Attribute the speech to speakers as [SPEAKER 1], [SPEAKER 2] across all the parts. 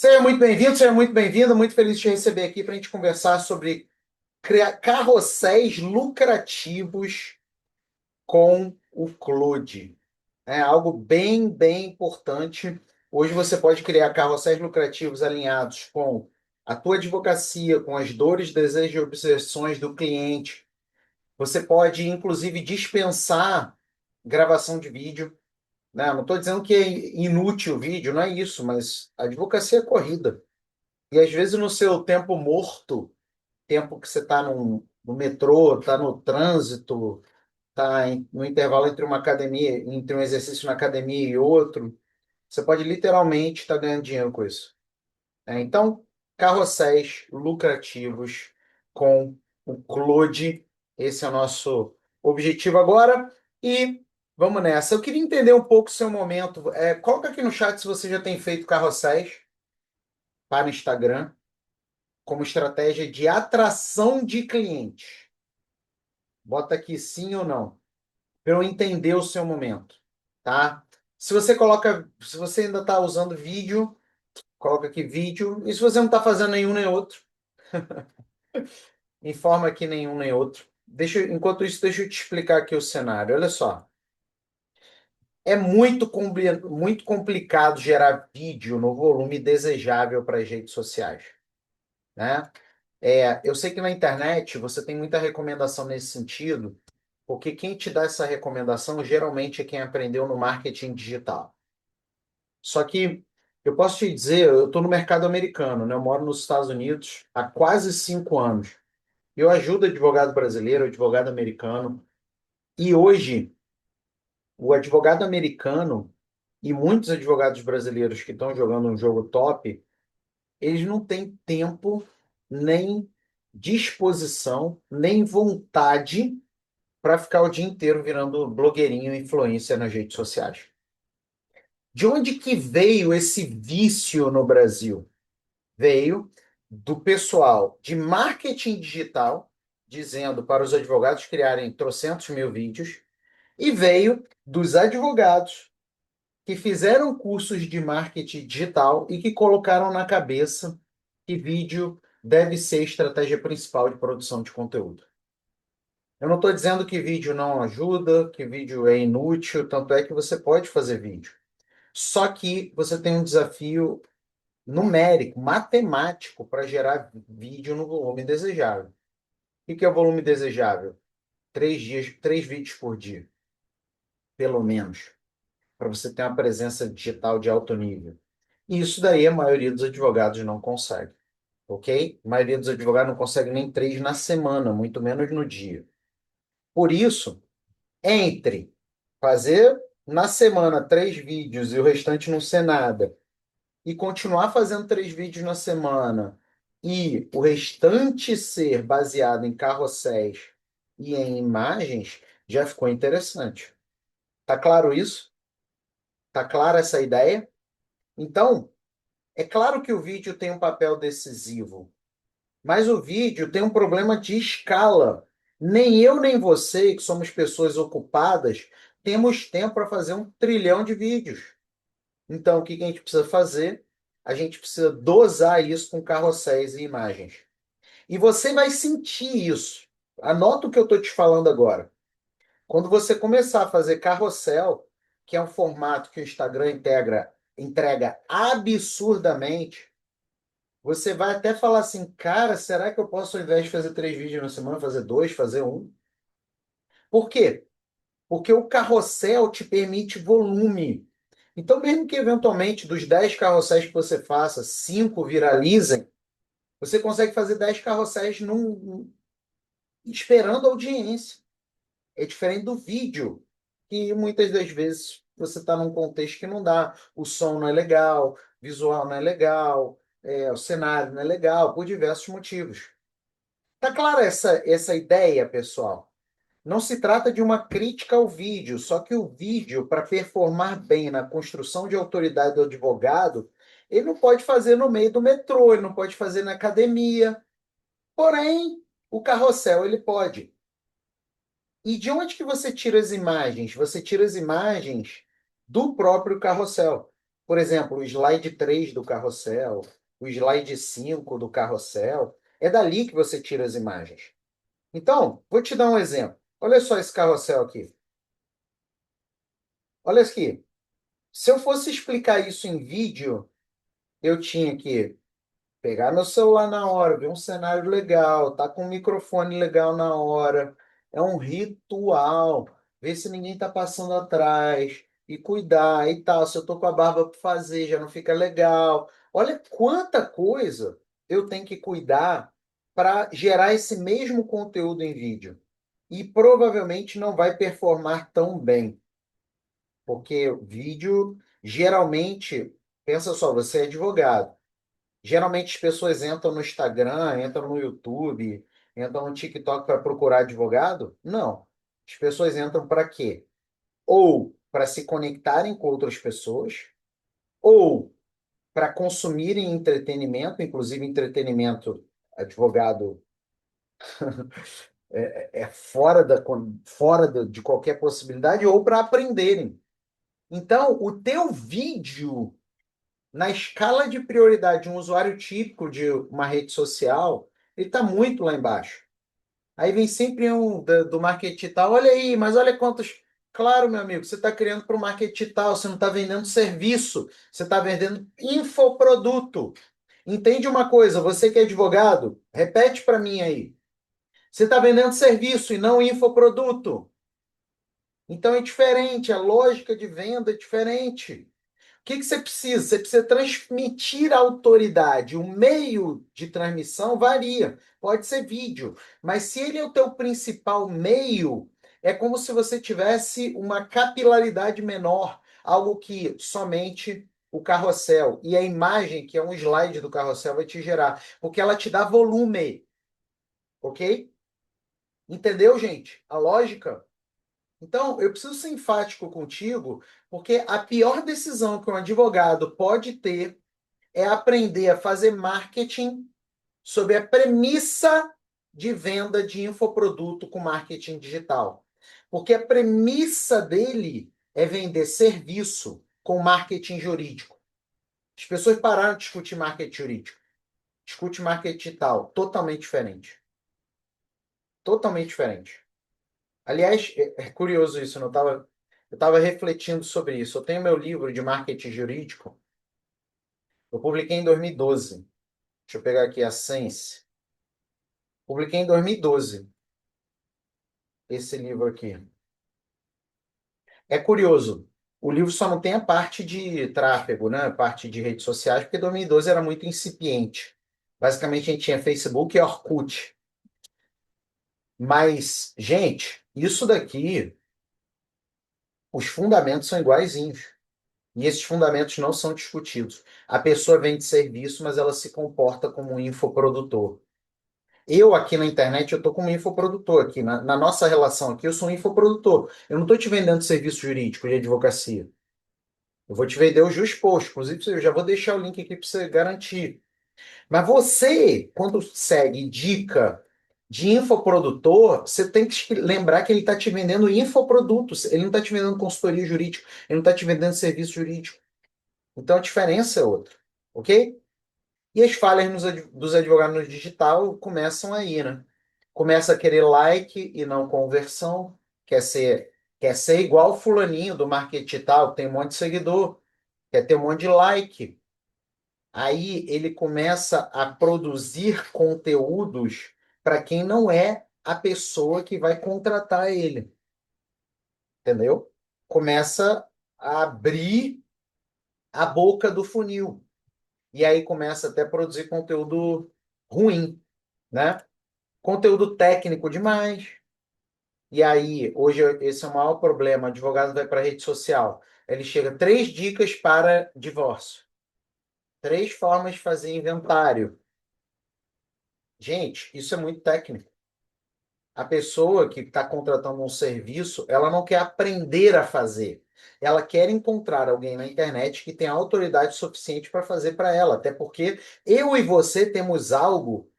[SPEAKER 1] Seja muito bem-vindo, seja muito bem-vinda. Muito feliz de te receber aqui para a gente conversar sobre carrosséis lucrativos com o Claude. É algo bem importante. Hoje você pode criar carrosséis lucrativos alinhados com a tua advocacia, com as dores, desejos e obsessões do cliente. Você pode, inclusive, dispensar gravação de vídeo, né? Não estou dizendo que é inútil o vídeo, não é isso, mas a advocacia é corrida. E às vezes no seu tempo morto, tempo que você está no metrô, está no trânsito, está no intervalo entre uma academia, entre um exercício na academia e outro, você pode literalmente estar ganhando dinheiro com isso. Então, carrosséis lucrativos com o Claude, esse é o nosso objetivo agora. E vamos nessa. Eu queria entender um pouco o seu momento. Coloca aqui no chat se você já tem feito carrosséis para o Instagram como estratégia de atração de clientes. Bota aqui sim ou não, para eu entender o seu momento, tá? Se você ainda está usando vídeo, coloca aqui vídeo. E se você não está fazendo nenhum nem outro, informa aqui nenhum nem outro. Enquanto isso, deixa eu te explicar aqui o cenário. Olha só, é muito complicado gerar vídeo no volume desejável para as redes sociais, né? Eu sei que na internet você tem muita recomendação nesse sentido, porque quem te dá essa recomendação geralmente é quem aprendeu no marketing digital. Só que eu posso te dizer, eu estou no mercado americano, né? Eu moro nos Estados Unidos há quase 5 anos. Eu ajudo advogado brasileiro, advogado americano, e hoje o advogado americano e muitos advogados brasileiros que estão jogando um jogo top, eles não têm tempo, nem disposição, nem vontade para ficar o dia inteiro virando blogueirinho e influencer nas redes sociais. De onde que veio esse vício no Brasil? Veio do pessoal de marketing digital, dizendo para os advogados criarem trocentos mil vídeos, e veio dos advogados que fizeram cursos de marketing digital e que colocaram na cabeça que vídeo deve ser a estratégia principal de produção de conteúdo. Eu não estou dizendo que vídeo não ajuda, que vídeo é inútil, tanto é que você pode fazer vídeo. Só que você tem um desafio numérico, matemático, para gerar vídeo no volume desejável. O que é o volume desejável? 3 dias, 3 vídeos por dia, pelo menos, para você ter uma presença digital de alto nível. E isso daí a maioria dos advogados não consegue, ok? A maioria dos advogados não consegue nem 3 na semana, muito menos no dia. Por isso, entre fazer na semana 3 vídeos e o restante não ser nada, e continuar fazendo 3 vídeos na semana, e o restante ser baseado em carrosséis e em imagens, já ficou interessante. Tá claro isso? Tá clara essa ideia? Então, é claro que o vídeo tem um papel decisivo, mas o vídeo tem um problema de escala. Nem eu nem você, que somos pessoas ocupadas, temos tempo para fazer 1 trilhão de vídeos. Então, o que que a gente precisa fazer? A gente precisa dosar isso com carrosséis e imagens. E você vai sentir isso. Anota o que eu estou te falando agora. Quando você começar a fazer carrossel, que é um formato que o Instagram entrega absurdamente, você vai até falar assim, cara, será que eu posso, ao invés de fazer 3 vídeos na semana, fazer dois, fazer um? Por quê? Porque o carrossel te permite volume. Então, mesmo que eventualmente dos 10 carrosséis que você faça, 5 viralizem, você consegue fazer 10 carrosséis esperando audiência. É diferente do vídeo, que muitas das vezes você está num contexto que não dá. O som não é legal, o visual não é legal, o cenário não é legal, por diversos motivos. Tá clara essa ideia, pessoal? Não se trata de uma crítica ao vídeo, só que o vídeo, para performar bem na construção de autoridade do advogado, ele não pode fazer no meio do metrô, ele não pode fazer na academia. Porém, o carrossel ele pode. E de onde que você tira as imagens? Você tira as imagens do próprio carrossel. Por exemplo, o slide 3 do carrossel, o slide 5 do carrossel, é dali que você tira as imagens. Então, vou te dar um exemplo. Olha só esse carrossel aqui. Olha aqui. Se eu fosse explicar isso em vídeo, eu tinha que pegar meu celular na hora, ver um cenário legal, tá com um microfone legal na hora. É um ritual. Ver se ninguém tá passando atrás e cuidar e tal. Se eu tô com a barba para fazer, já não fica legal. Olha quanta coisa eu tenho que cuidar para gerar esse mesmo conteúdo em vídeo. E provavelmente não vai performar tão bem, porque o vídeo geralmente, pensa só, você é advogado. Geralmente as pessoas entram no Instagram, entram no YouTube, entram no TikTok para procurar advogado? Não. As pessoas entram para quê? Ou para se conectarem com outras pessoas, ou para consumirem entretenimento, inclusive entretenimento, advogado é fora de qualquer possibilidade, ou para aprenderem. Então, o teu vídeo na escala de prioridade de um usuário típico de uma rede social, ele está muito lá embaixo. Aí vem sempre um do marketing tal, olha aí, mas olha quantos. Claro, meu amigo, você está criando para o marketing tal, você não está vendendo serviço, você está vendendo infoproduto. Entende uma coisa, você que é advogado, repete para mim aí. Você está vendendo serviço e não infoproduto. Então é diferente, a lógica de venda é diferente. O que você precisa? Você precisa transmitir a autoridade. O meio de transmissão varia. Pode ser vídeo, mas se ele é o teu principal meio, é como se você tivesse uma capilaridade menor, algo que somente o carrossel e a imagem, que é um slide do carrossel, vai te gerar, porque ela te dá volume, ok? Entendeu, gente? A lógica? Então, eu preciso ser enfático contigo, porque a pior decisão que um advogado pode ter é aprender a fazer marketing sob a premissa de venda de infoproduto com marketing digital. Porque a premissa dele é vender serviço com marketing jurídico. As pessoas pararam de discutir marketing jurídico. Discute marketing digital, totalmente diferente. Totalmente diferente. Aliás, é curioso isso, eu estava refletindo sobre isso. Eu tenho meu livro de marketing jurídico, eu publiquei em 2012. Deixa eu pegar aqui a Sense. Publiquei em 2012 esse livro aqui. É curioso, o livro só não tem a parte de tráfego, né? A parte de redes sociais, porque 2012 era muito incipiente. Basicamente, a gente tinha Facebook e Orkut. Mas, gente, isso daqui, os fundamentos são iguaizinhos. E esses fundamentos não são discutidos. A pessoa vende serviço, mas ela se comporta como um infoprodutor. Eu aqui na internet, eu estou como infoprodutor aqui. Na nossa relação aqui, eu sou um infoprodutor. Eu não estou te vendendo serviço jurídico de advocacia. Eu vou te vender o Juspost. Inclusive, eu já vou deixar o link aqui para você garantir. Mas você, quando segue dica de infoprodutor, você tem que lembrar que ele está te vendendo infoprodutos. Ele não está te vendendo consultoria jurídica. Ele não está te vendendo serviço jurídico. Então a diferença é outra, ok? E as falhas dos advogados no digital começam aí, né? Começa a querer like e não conversão, quer ser igual o fulaninho do marketing digital, tem um monte de seguidor, quer ter um monte de like. Aí ele começa a produzir conteúdos para quem não é a pessoa que vai contratar ele, entendeu? Começa a abrir a boca do funil. E aí começa até a produzir conteúdo ruim, né? Conteúdo técnico demais. E aí, hoje, esse é o maior problema. O advogado vai para a rede social. Ele chega, 3 dicas para divórcio. 3 formas de fazer inventário. Gente, isso é muito técnico. A pessoa que está contratando um serviço, ela não quer aprender a fazer. Ela quer encontrar alguém na internet que tenha autoridade suficiente para fazer para ela. Até porque eu e você temos algo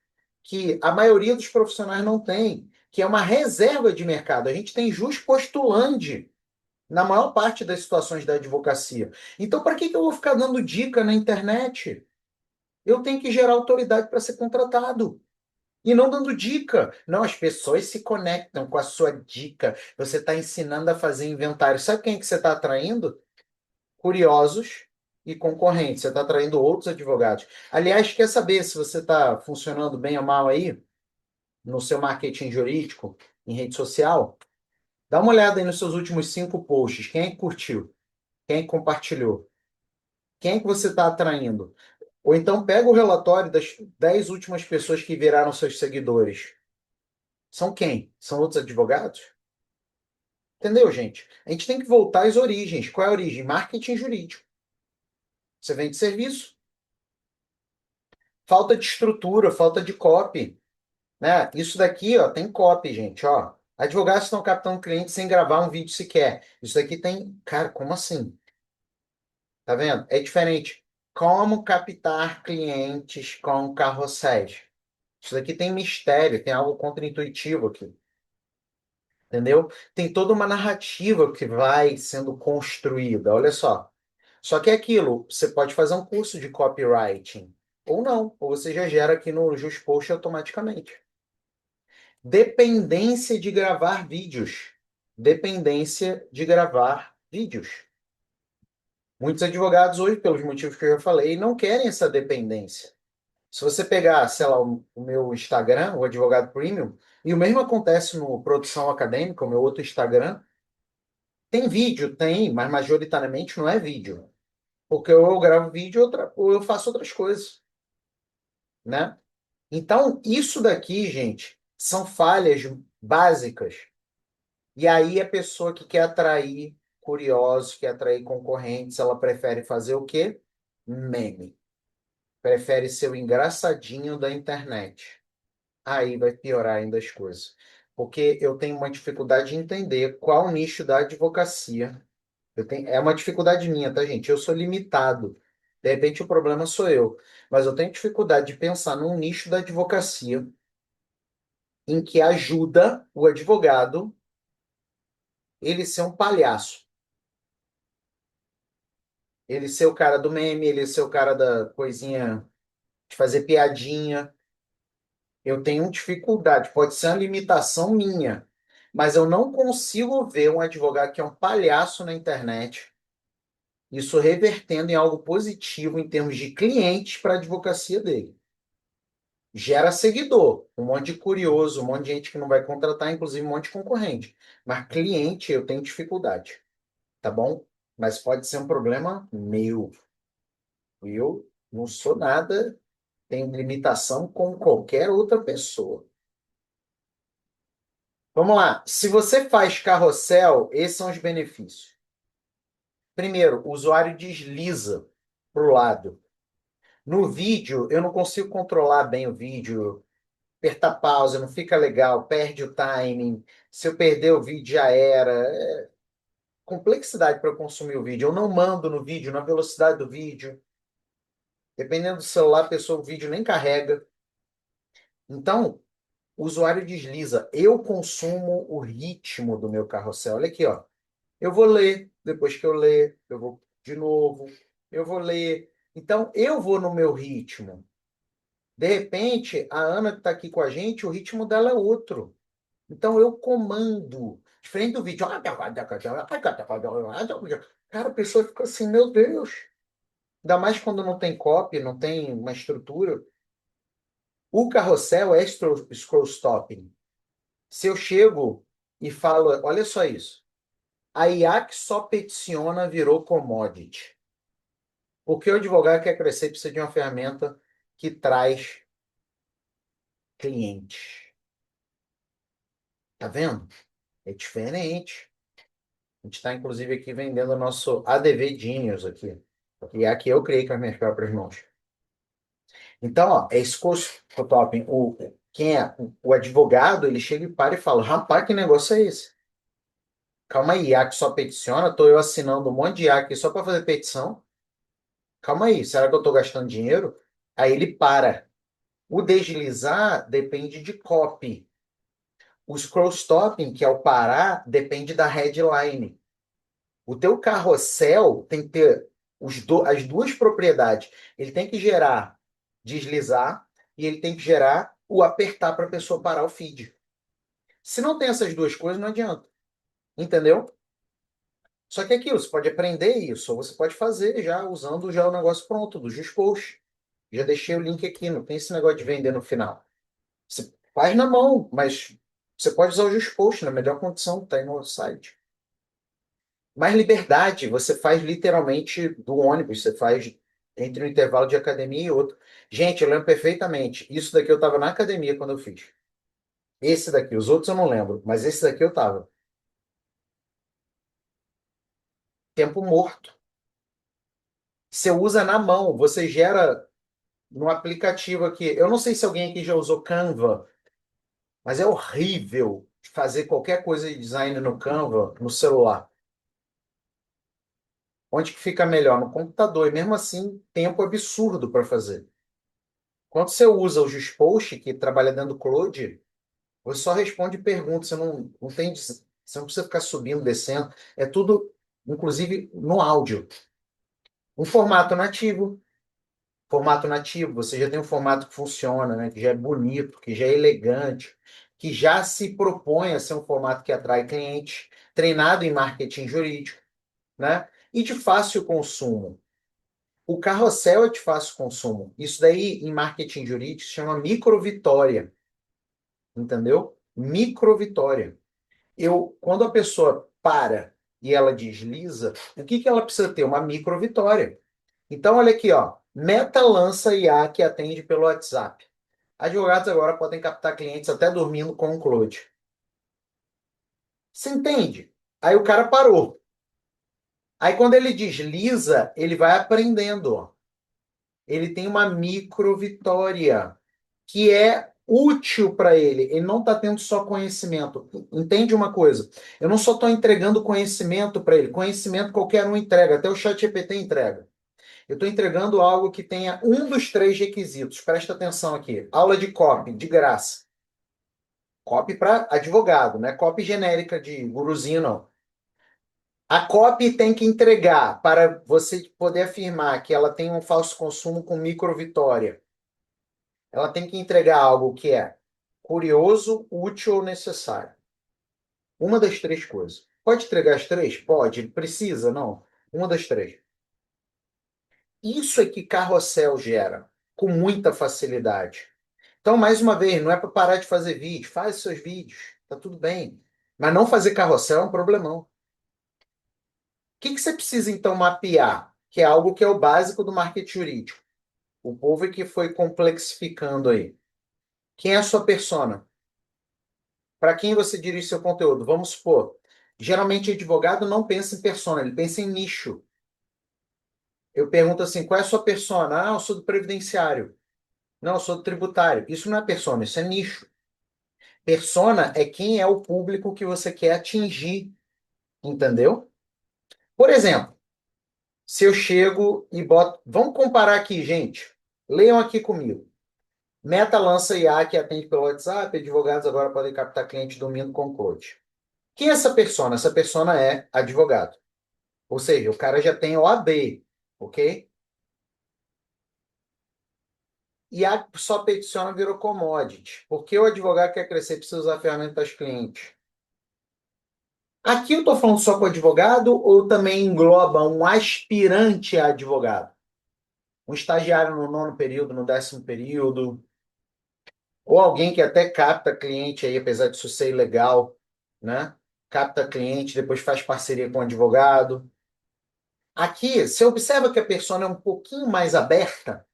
[SPEAKER 1] que a maioria dos profissionais não tem, que é uma reserva de mercado. A gente tem juspostulandi. na maior parte das situações da advocacia. Então, para que que eu vou ficar dando dica na internet? Eu tenho que gerar autoridade para ser contratado. E não dando dica. Não, as pessoas se conectam com a sua dica. Você está ensinando a fazer inventário. Sabe quem que você está atraindo? Curiosos e concorrentes. Você está atraindo outros advogados. Aliás, quer saber se você está funcionando bem ou mal aí no seu marketing jurídico, em rede social? Dá uma olhada aí nos seus últimos 5 posts. Quem é que curtiu? Quem é que compartilhou? Quem é que você está atraindo? Ou então pega o relatório das 10 últimas pessoas que viraram seus seguidores. São quem? São outros advogados? Entendeu, gente? A gente tem que voltar às origens. Qual é a origem? Marketing jurídico. Você vende serviço. Falta de estrutura, falta de copy, né? Isso daqui, ó, tem copy, gente, ó. Advogados estão captando clientes sem gravar um vídeo sequer. Isso daqui tem. Cara, como assim? Tá vendo? É diferente. Como captar clientes com carrosséis? Isso daqui tem mistério, tem algo contraintuitivo aqui. Entendeu? Tem toda uma narrativa que vai sendo construída. Olha só. Só que é aquilo, você pode fazer um curso de copywriting, ou não, ou você já gera aqui no JustPost automaticamente. Dependência de gravar vídeos. Dependência de gravar vídeos. Muitos advogados hoje, pelos motivos que eu já falei, não querem essa dependência. Se você pegar, sei lá, o meu Instagram, o Advogado Premium, e o mesmo acontece no Produção Acadêmica, o meu outro Instagram, tem vídeo? Tem, mas majoritariamente não é vídeo. Porque ou eu gravo vídeo ou eu faço outras coisas, né? Então, isso daqui, gente, são falhas básicas. E aí a pessoa que quer atrair curiosos, quer atrair concorrentes, ela prefere fazer o quê? Meme. Prefere ser o engraçadinho da internet. Aí vai piorar ainda as coisas. Porque eu tenho uma dificuldade de entender qual o nicho da advocacia. É uma dificuldade minha, tá, gente? Eu sou limitado. De repente o problema sou eu. Mas eu tenho dificuldade de pensar num nicho da advocacia em que ajuda o advogado ele ser um palhaço. Ele ser o cara do meme, ele ser o cara da coisinha de fazer piadinha. Eu tenho dificuldade. Pode ser uma limitação minha. Mas eu não consigo ver um advogado que é um palhaço na internet, isso revertendo em algo positivo em termos de clientes para a advocacia dele. Gera seguidor, um monte de curioso, um monte de gente que não vai contratar, inclusive um monte de concorrente. Mas cliente eu tenho dificuldade, tá bom? Mas pode ser um problema meu. Eu não sou nada, tenho limitação como qualquer outra pessoa. Vamos lá. Se você faz carrossel, esses são os benefícios. Primeiro, o usuário desliza para o lado. No vídeo, eu não consigo controlar bem o vídeo, apertar pausa, não fica legal, perde o timing. Se eu perder o vídeo, já era. Complexidade para eu consumir o vídeo. Eu não mando no vídeo, na velocidade do vídeo. Dependendo do celular, a pessoa, o vídeo nem carrega. Então, o usuário desliza. Eu consumo o ritmo do meu carrossel. Olha aqui, ó. Eu vou ler, depois que eu ler, eu vou de novo. Eu vou ler. Então, eu vou no meu ritmo. De repente, a Ana que está aqui com a gente, o ritmo dela é outro. Então eu comando. Diferente do vídeo. Cara, a pessoa fica assim, meu Deus. Ainda mais quando não tem copy, não tem uma estrutura. O carrossel é scroll stopping. Se eu chego e falo, olha só isso. A IA que só peticiona virou commodity. Porque o advogado quer crescer precisa de uma ferramenta que traz clientes. Tá vendo? É diferente. A gente está, inclusive, aqui vendendo o nosso ADV Genius aqui. E é aqui eu criei com as minhas próprias mãos. Então, ó, é esse curso, top. Quem é o advogado, ele chega e para e fala, rapaz, que negócio é esse? Calma aí, IA que só peticiona, estou eu assinando um monte de IA aqui só para fazer petição. Calma aí, será que eu estou gastando dinheiro? Aí ele para. O deslizar depende de copy. O scroll stopping, que é o parar, depende da headline. O teu carrossel tem que ter as duas propriedades. Ele tem que gerar deslizar e ele tem que gerar o apertar para a pessoa parar o feed. Se não tem essas duas coisas, não adianta. Entendeu? Só que é aquilo, você pode aprender isso, ou você pode fazer já usando já o negócio pronto, do JustPost. Já deixei o link aqui, não tem esse negócio de vender no final. Você faz na mão, mas você pode usar o JustPost na melhor condição, tá aí no site. Mais liberdade, você faz literalmente do ônibus, você faz entre um intervalo de academia e outro. Gente, eu lembro perfeitamente. Isso daqui eu estava na academia quando eu fiz. Esse daqui, os outros eu não lembro, mas esse daqui eu estava. Tempo morto. Você usa na mão, você gera no aplicativo aqui. Eu não sei se alguém aqui já usou Canva, mas é horrível fazer qualquer coisa de design no Canva no celular. Onde que fica melhor? No computador. E mesmo assim, tempo absurdo para fazer. Quando você usa o JustPost, que trabalha dentro do Claude, você só responde perguntas. Você não tem, você não precisa ficar subindo, descendo. É tudo, inclusive, no áudio. Um formato nativo. Formato nativo, você já tem um formato que funciona, né? Que já é bonito, que já é elegante, que já se propõe a ser um formato que atrai clientes, treinado em marketing jurídico, né? E de fácil consumo. O carrossel é de fácil consumo. Isso daí, em marketing jurídico, se chama microvitória, entendeu? Microvitória. Quando a pessoa para e ela desliza, o que que ela precisa ter? Uma microvitória. Então, olha aqui, ó. Meta lança IA que atende pelo WhatsApp. Advogados agora podem captar clientes até dormindo com o Claude. Você entende? Aí o cara parou. Aí quando ele desliza, ele vai aprendendo, ó. Ele tem uma micro vitória que é útil para ele. Ele não está tendo só conhecimento. Entende uma coisa? Eu não só estou entregando conhecimento para ele. Conhecimento qualquer um entrega, até o ChatGPT entrega. Eu estou entregando algo que tenha um dos três requisitos. Presta atenção aqui. Aula de copy, de graça. Copy para advogado, não é copy genérica de guruzinho, não. A copy tem que entregar para você poder afirmar que ela tem um falso consumo com micro vitória. Ela tem que entregar algo que é curioso, útil ou necessário. Uma das três coisas. Pode entregar as três? Pode. Precisa? Não. Uma das três. Isso é que carrossel gera, com muita facilidade. Então, mais uma vez, não é para parar de fazer vídeo. Faz os seus vídeos. Tá tudo bem. Mas não fazer carrossel é um problemão. O que que você precisa, então, mapear? Que é algo que é o básico do marketing jurídico. O povo é que foi complexificando aí. Quem é a sua persona? Para quem você dirige seu conteúdo? Vamos supor, geralmente advogado não pensa em persona, ele pensa em nicho. Eu pergunto assim, qual é a sua persona? Ah, eu sou do previdenciário. Não, eu sou do tributário. Isso não é persona, isso é nicho. Persona é quem é o público que você quer atingir, entendeu? Por exemplo, se eu chego e boto. Vamos comparar aqui, gente. Leiam aqui comigo. Meta lança IA que atende pelo WhatsApp, advogados agora podem captar cliente dormindo com coach. Quem é essa persona? Essa persona é advogado. Ou seja, o cara já tem OAB, ok? E a só peticiona virou commodity. Porque o advogado quer crescer, precisa usar ferramentas clientes. Aqui eu estou falando só com advogado ou também engloba um aspirante a advogado? Um estagiário no nono período, no décimo período, ou alguém que até capta cliente aí, apesar de isso ser ilegal, né? Capta cliente, depois faz parceria com o advogado. Aqui, você observa que a persona é um pouquinho mais aberta,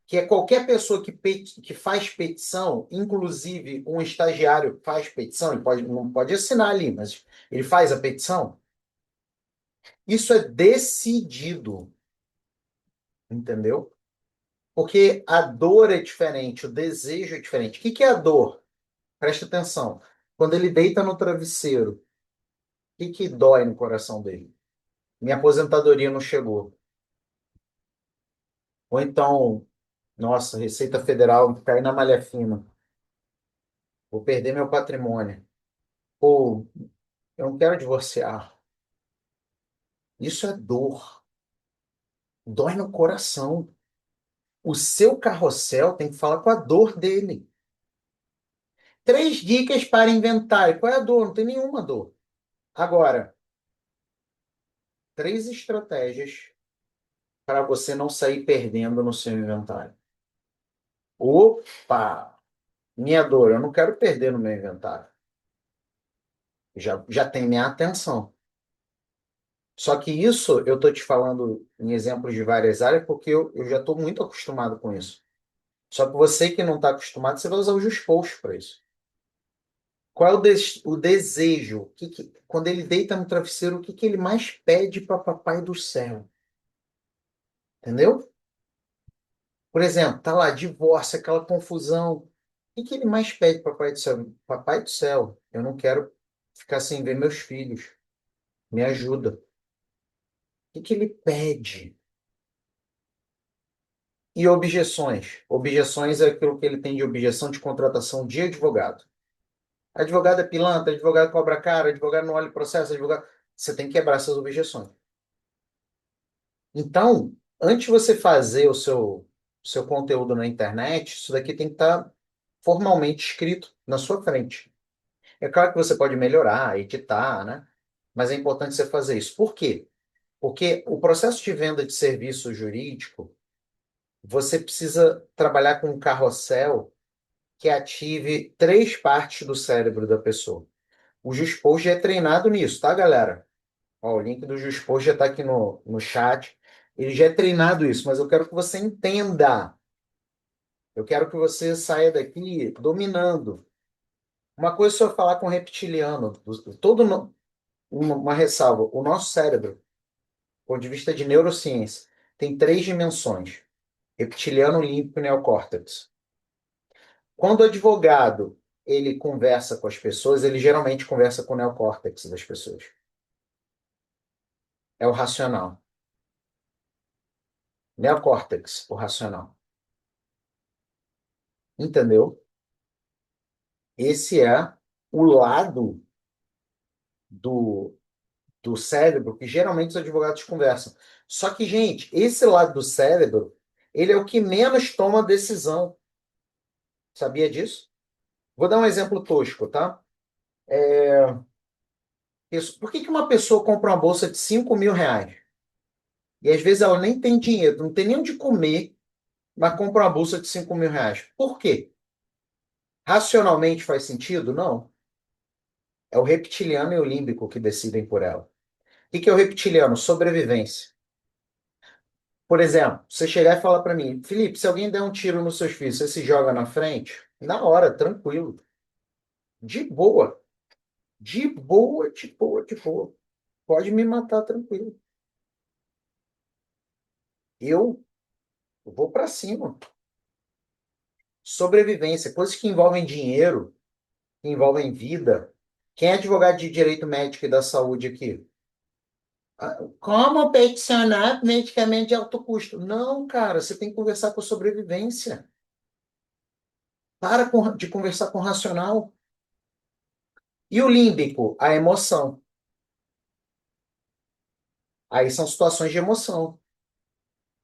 [SPEAKER 1] que é qualquer pessoa que faz petição, inclusive um estagiário faz petição, ele não pode assinar ali, mas ele faz a petição. Isso é decidido, entendeu? Porque a dor é diferente, o desejo é diferente. O que que é a dor? Presta atenção. Quando ele deita no travesseiro, o que que dói no coração dele? Minha aposentadoria não chegou. Ou então, nossa, Receita Federal cai na malha fina. Vou perder meu patrimônio. Ou eu não quero divorciar. Isso é dor. Dói no coração. O seu carrossel tem que falar com a dor dele. 3 dicas para inventário. Qual é a dor? Não tem nenhuma dor. Agora, 3 estratégias para você não sair perdendo no seu inventário. Opa! Minha dor, eu não quero perder no meu inventário. Já tem minha atenção. Só que isso eu estou te falando em exemplos de várias áreas porque eu já estou muito acostumado com isso. Só que você que não está acostumado, você vai usar o Juspolst para isso. Qual é o desejo? Quando ele deita no travesseiro, o que ele mais pede para Papai do Céu? Entendeu? Por exemplo, tá lá, divórcio, aquela confusão. O que ele mais pede para Papai do Céu? Papai do Céu, eu não quero ficar sem ver meus filhos. Me ajuda. O que ele pede? E objeções? Objeções é aquilo que ele tem de objeção de contratação de advogado. Advogado é pilantra, advogado cobra cara, advogado não olha o processo, advogado. Você tem que quebrar essas objeções. Então, antes de você fazer o seu conteúdo na internet, isso daqui tem que estar formalmente escrito na sua frente. É claro que você pode melhorar, editar, né? Mas é importante você fazer isso. Por quê? Porque o processo de venda de serviço jurídico, você precisa trabalhar com um carrossel que ative 3 partes do cérebro da pessoa. O Juspolst já é treinado nisso, tá, galera? Ó, o link do Juspolst já está aqui no chat. Ele já é treinado isso, mas eu quero que você entenda. Eu quero que você saia daqui dominando. Uma coisa é só falar com reptiliano. Uma ressalva. O nosso cérebro, do ponto de vista de neurociência, tem 3 dimensões: reptiliano, límbico e neocórtex. Quando o advogado ele conversa com as pessoas, ele geralmente conversa com o neocórtex das pessoas. É o racional. Neocórtex, o racional. Entendeu? Esse é o lado do, do cérebro que geralmente os advogados conversam. Só que, gente, esse lado do cérebro, ele é o que menos toma decisão. Sabia disso? Vou dar um exemplo tosco, tá? Por que que uma pessoa compra uma bolsa de R$ 5.000? E às vezes ela nem tem dinheiro, não tem nem onde comer, mas compra uma bolsa de R$ 5.000. Por quê? Racionalmente faz sentido? Não. É o reptiliano e o límbico que decidem por ela. O que é o reptiliano? Sobrevivência. Por exemplo, você chegar e falar para mim, Felipe, se alguém der um tiro nos seus filhos, você se joga na frente? Na hora, tranquilo. De boa. De boa, de boa, de boa. Pode me matar tranquilo. Eu vou para cima. Sobrevivência, coisas que envolvem dinheiro, que envolvem vida. Quem é advogado de direito médico e da saúde aqui? Como peticionar medicamento de alto custo? Não, cara, você tem que conversar com a sobrevivência. De conversar com o racional. E o límbico? A emoção. Aí são situações de emoção.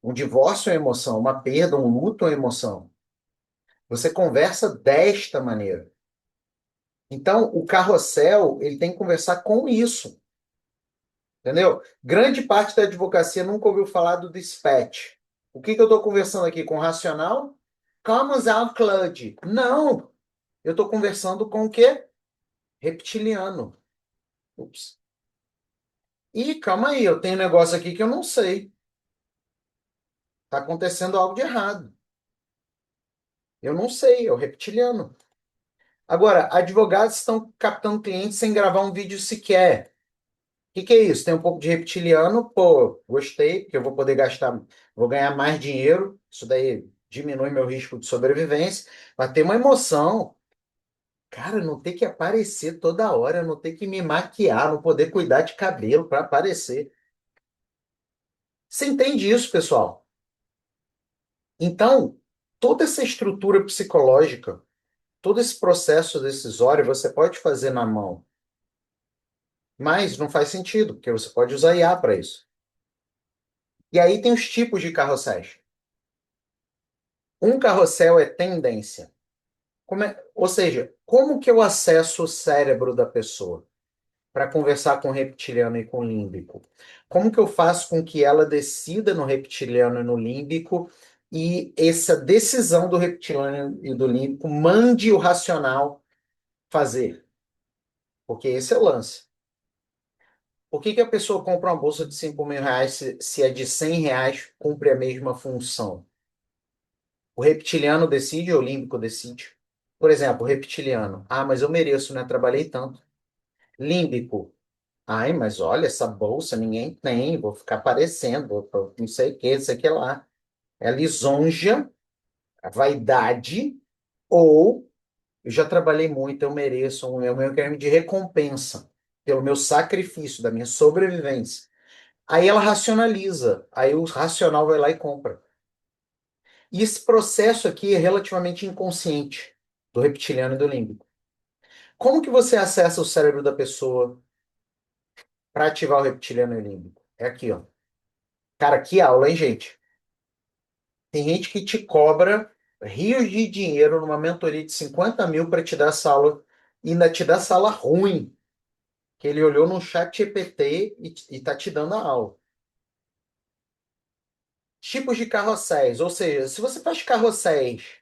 [SPEAKER 1] Um divórcio é emoção, uma perda, um luto é emoção. Você conversa desta maneira. Então, o carrossel, ele tem que conversar com isso. Entendeu? Grande parte da advocacia nunca ouviu falar do dispatch. O que eu estou conversando aqui com o racional? Como usar o CLUD? Não! Eu estou conversando com o quê? Reptiliano. Ups. Ih, calma aí, eu tenho um negócio aqui que eu não sei. Está acontecendo algo de errado. Eu não sei, é o reptiliano. Agora, advogados estão captando clientes sem gravar um vídeo sequer. O que é isso? Tem um pouco de reptiliano, pô, gostei, porque eu vou poder gastar, vou ganhar mais dinheiro, isso daí diminui meu risco de sobrevivência, mas tem uma emoção. Cara, não ter que aparecer toda hora, não ter que me maquiar, não poder cuidar de cabelo para aparecer. Você entende isso, pessoal? Então, toda essa estrutura psicológica, todo esse processo decisório, você pode fazer na mão. Mas não faz sentido, porque você pode usar IA para isso. E aí tem os tipos de carrosséis. Um carrossel é tendência. Ou seja, como que eu acesso o cérebro da pessoa para conversar com o reptiliano e com o límbico? Como que eu faço com que ela decida no reptiliano e no límbico e essa decisão do reptiliano e do límbico mande o racional fazer? Porque esse é o lance. Por que que a pessoa compra uma bolsa de R$ 5.000 se a de R$ 100 cumpre a mesma função? O reptiliano decide ou o límbico decide? Por exemplo, o reptiliano. Ah, mas eu mereço, né? Trabalhei tanto. Límbico. Ai, mas olha, essa bolsa ninguém tem, vou ficar parecendo, não sei o que, não sei o que lá. É lisonja, a vaidade, ou eu já trabalhei muito, eu mereço o meu creme de recompensa pelo meu sacrifício, da minha sobrevivência. Aí ela racionaliza, aí o racional vai lá e compra. E esse processo aqui é relativamente inconsciente do reptiliano e do límbico. Como que você acessa o cérebro da pessoa para ativar o reptiliano e o límbico? É aqui, ó. Cara, que aula, hein, gente? Tem gente que te cobra rios de dinheiro numa mentoria de 50 mil para te dar essa aula e ainda te dá essa aula ruim, que ele olhou no chat GPT e tá te dando a aula. Tipos de carrosséis, ou seja, se você faz carrosséis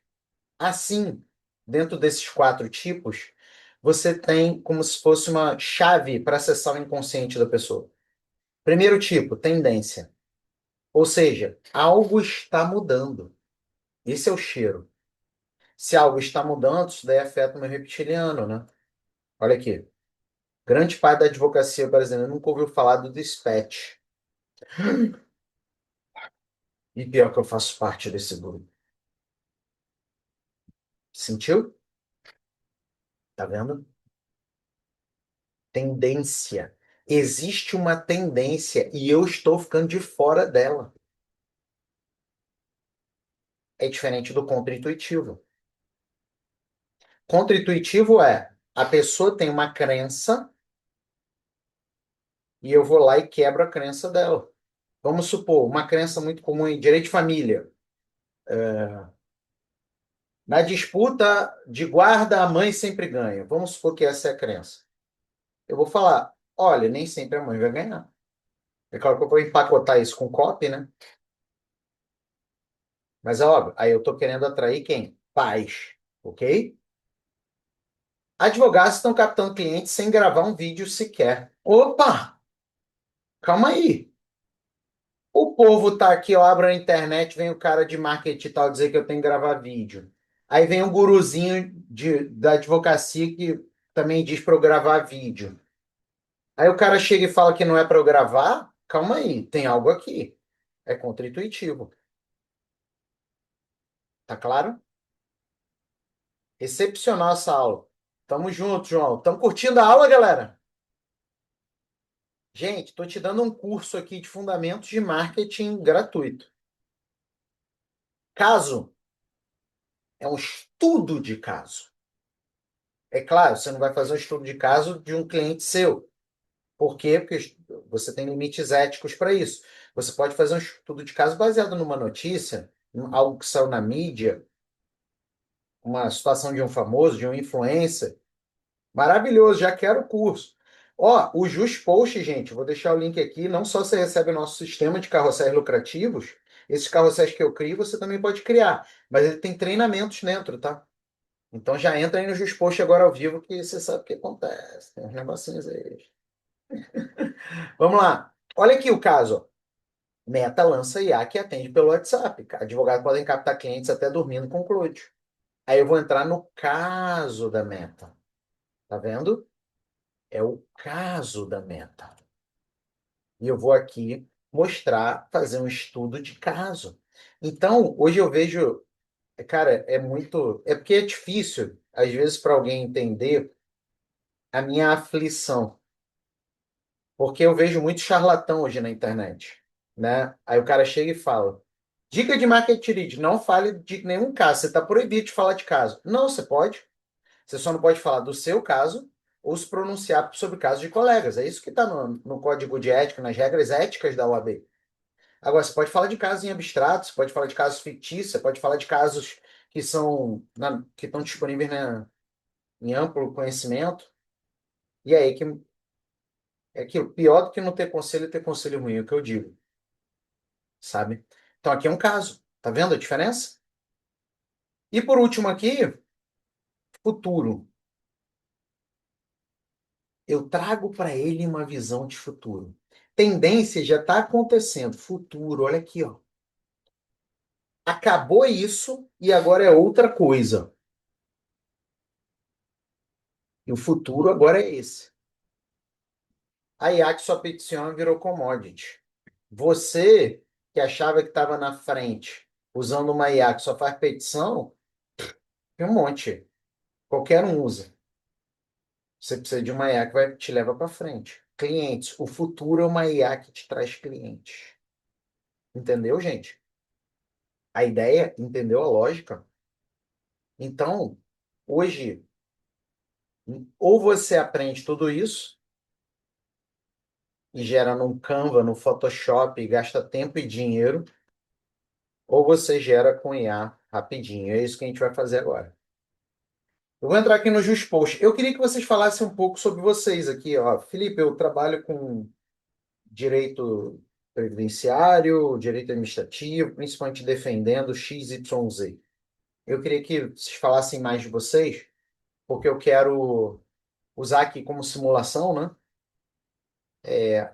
[SPEAKER 1] assim, dentro desses quatro tipos, você tem como se fosse uma chave para acessar o inconsciente da pessoa. Primeiro tipo, tendência. Ou seja, algo está mudando. Esse é o cheiro. Se algo está mudando, isso daí afeta o meu reptiliano, né? Olha aqui. Grande parte da advocacia brasileira nunca ouviu falar do dispatch. E pior que eu faço parte desse grupo. Sentiu? Tá vendo? Tendência. Existe uma tendência e eu estou ficando de fora dela. É diferente do contra-intuitivo. Contra-intuitivo é a pessoa tem uma crença e eu vou lá e quebro a crença dela. Vamos supor, uma crença muito comum em direito de família. Na disputa de guarda, a mãe sempre ganha. Vamos supor que essa é a crença. Eu vou falar, olha, nem sempre a mãe vai ganhar. É claro que eu vou empacotar isso com copy, né? Mas é óbvio, aí eu estou querendo atrair quem? Pais, ok? Advogados estão captando clientes sem gravar um vídeo sequer. Opa, calma aí. O povo tá aqui, eu abro a internet, vem o cara de marketing e tal dizer que eu tenho que gravar vídeo. Aí vem o guruzinho da advocacia que também diz para eu gravar vídeo. Aí o cara chega e fala que não é para eu gravar. Calma aí, tem algo aqui. É contra-intuitivo. Tá claro? Excepcional essa aula. Tamo junto, João. Tamo curtindo a aula, galera? Gente, tô te dando um curso aqui de fundamentos de marketing gratuito. Caso é um estudo de caso. É claro, você não vai fazer um estudo de caso de um cliente seu. Por quê? Porque você tem limites éticos para isso. Você pode fazer um estudo de caso baseado numa notícia, em algo que saiu na mídia, uma situação de um famoso, de um influencer. Maravilhoso, já quero o curso. Ó, o Just Post, gente, vou deixar o link aqui. Não só você recebe o nosso sistema de carrosséis lucrativos, esses carrosséis que eu crio, você também pode criar. Mas ele tem treinamentos dentro, tá? Então já entra aí no Just Post agora ao vivo que você sabe o que acontece. Tem uns negocinhos aí. Vamos lá. Olha aqui o caso. Ó. Meta lança IA que atende pelo WhatsApp. Advogados podem captar clientes até dormindo com o Cloud. Aí eu vou entrar no caso da Meta. Tá vendo? É o caso da Meta. E eu vou aqui mostrar, fazer um estudo de caso. Então, hoje eu vejo, cara, é muito. É porque é difícil, às vezes, para alguém entender a minha aflição. Porque eu vejo muito charlatão hoje na internet, né? Aí o cara chega e fala: dica de marketing lead, não fale de nenhum caso. Você está proibido de falar de caso. Não, você pode. Você só não pode falar do seu caso ou se pronunciar sobre casos de colegas. É isso que está no código de ética, nas regras éticas da OAB. Agora, você pode falar de casos em abstrato, você pode falar de casos fictícios, você pode falar de casos que que estão disponíveis em amplo conhecimento. E aí, é aquilo, pior do que não ter conselho ruim, é o que eu digo, sabe? Então, aqui é um caso. Tá vendo a diferença? E por último aqui, futuro. Eu trago para ele uma visão de futuro. Tendência já está acontecendo. Futuro, olha aqui, ó. Acabou isso e agora é outra coisa. E o futuro agora é esse. A IA que só peticiona virou commodity. Você que achava que estava na frente usando uma IA que só faz petição, tem um monte. Qualquer um usa. Você precisa de uma IA que vai te leva para frente. Clientes. O futuro é uma IA que te traz clientes. Entendeu, gente? A ideia, entendeu a lógica? Então, hoje, ou você aprende tudo isso e gera num Canva, no Photoshop, e gasta tempo e dinheiro, ou você gera com IA rapidinho. É isso que a gente vai fazer agora. Eu vou entrar aqui no JustPost. Eu queria que vocês falassem um pouco sobre vocês aqui, ó. Felipe, eu trabalho com direito previdenciário, direito administrativo, principalmente defendendo XYZ. Eu queria que vocês falassem mais de vocês, porque eu quero usar aqui como simulação, né?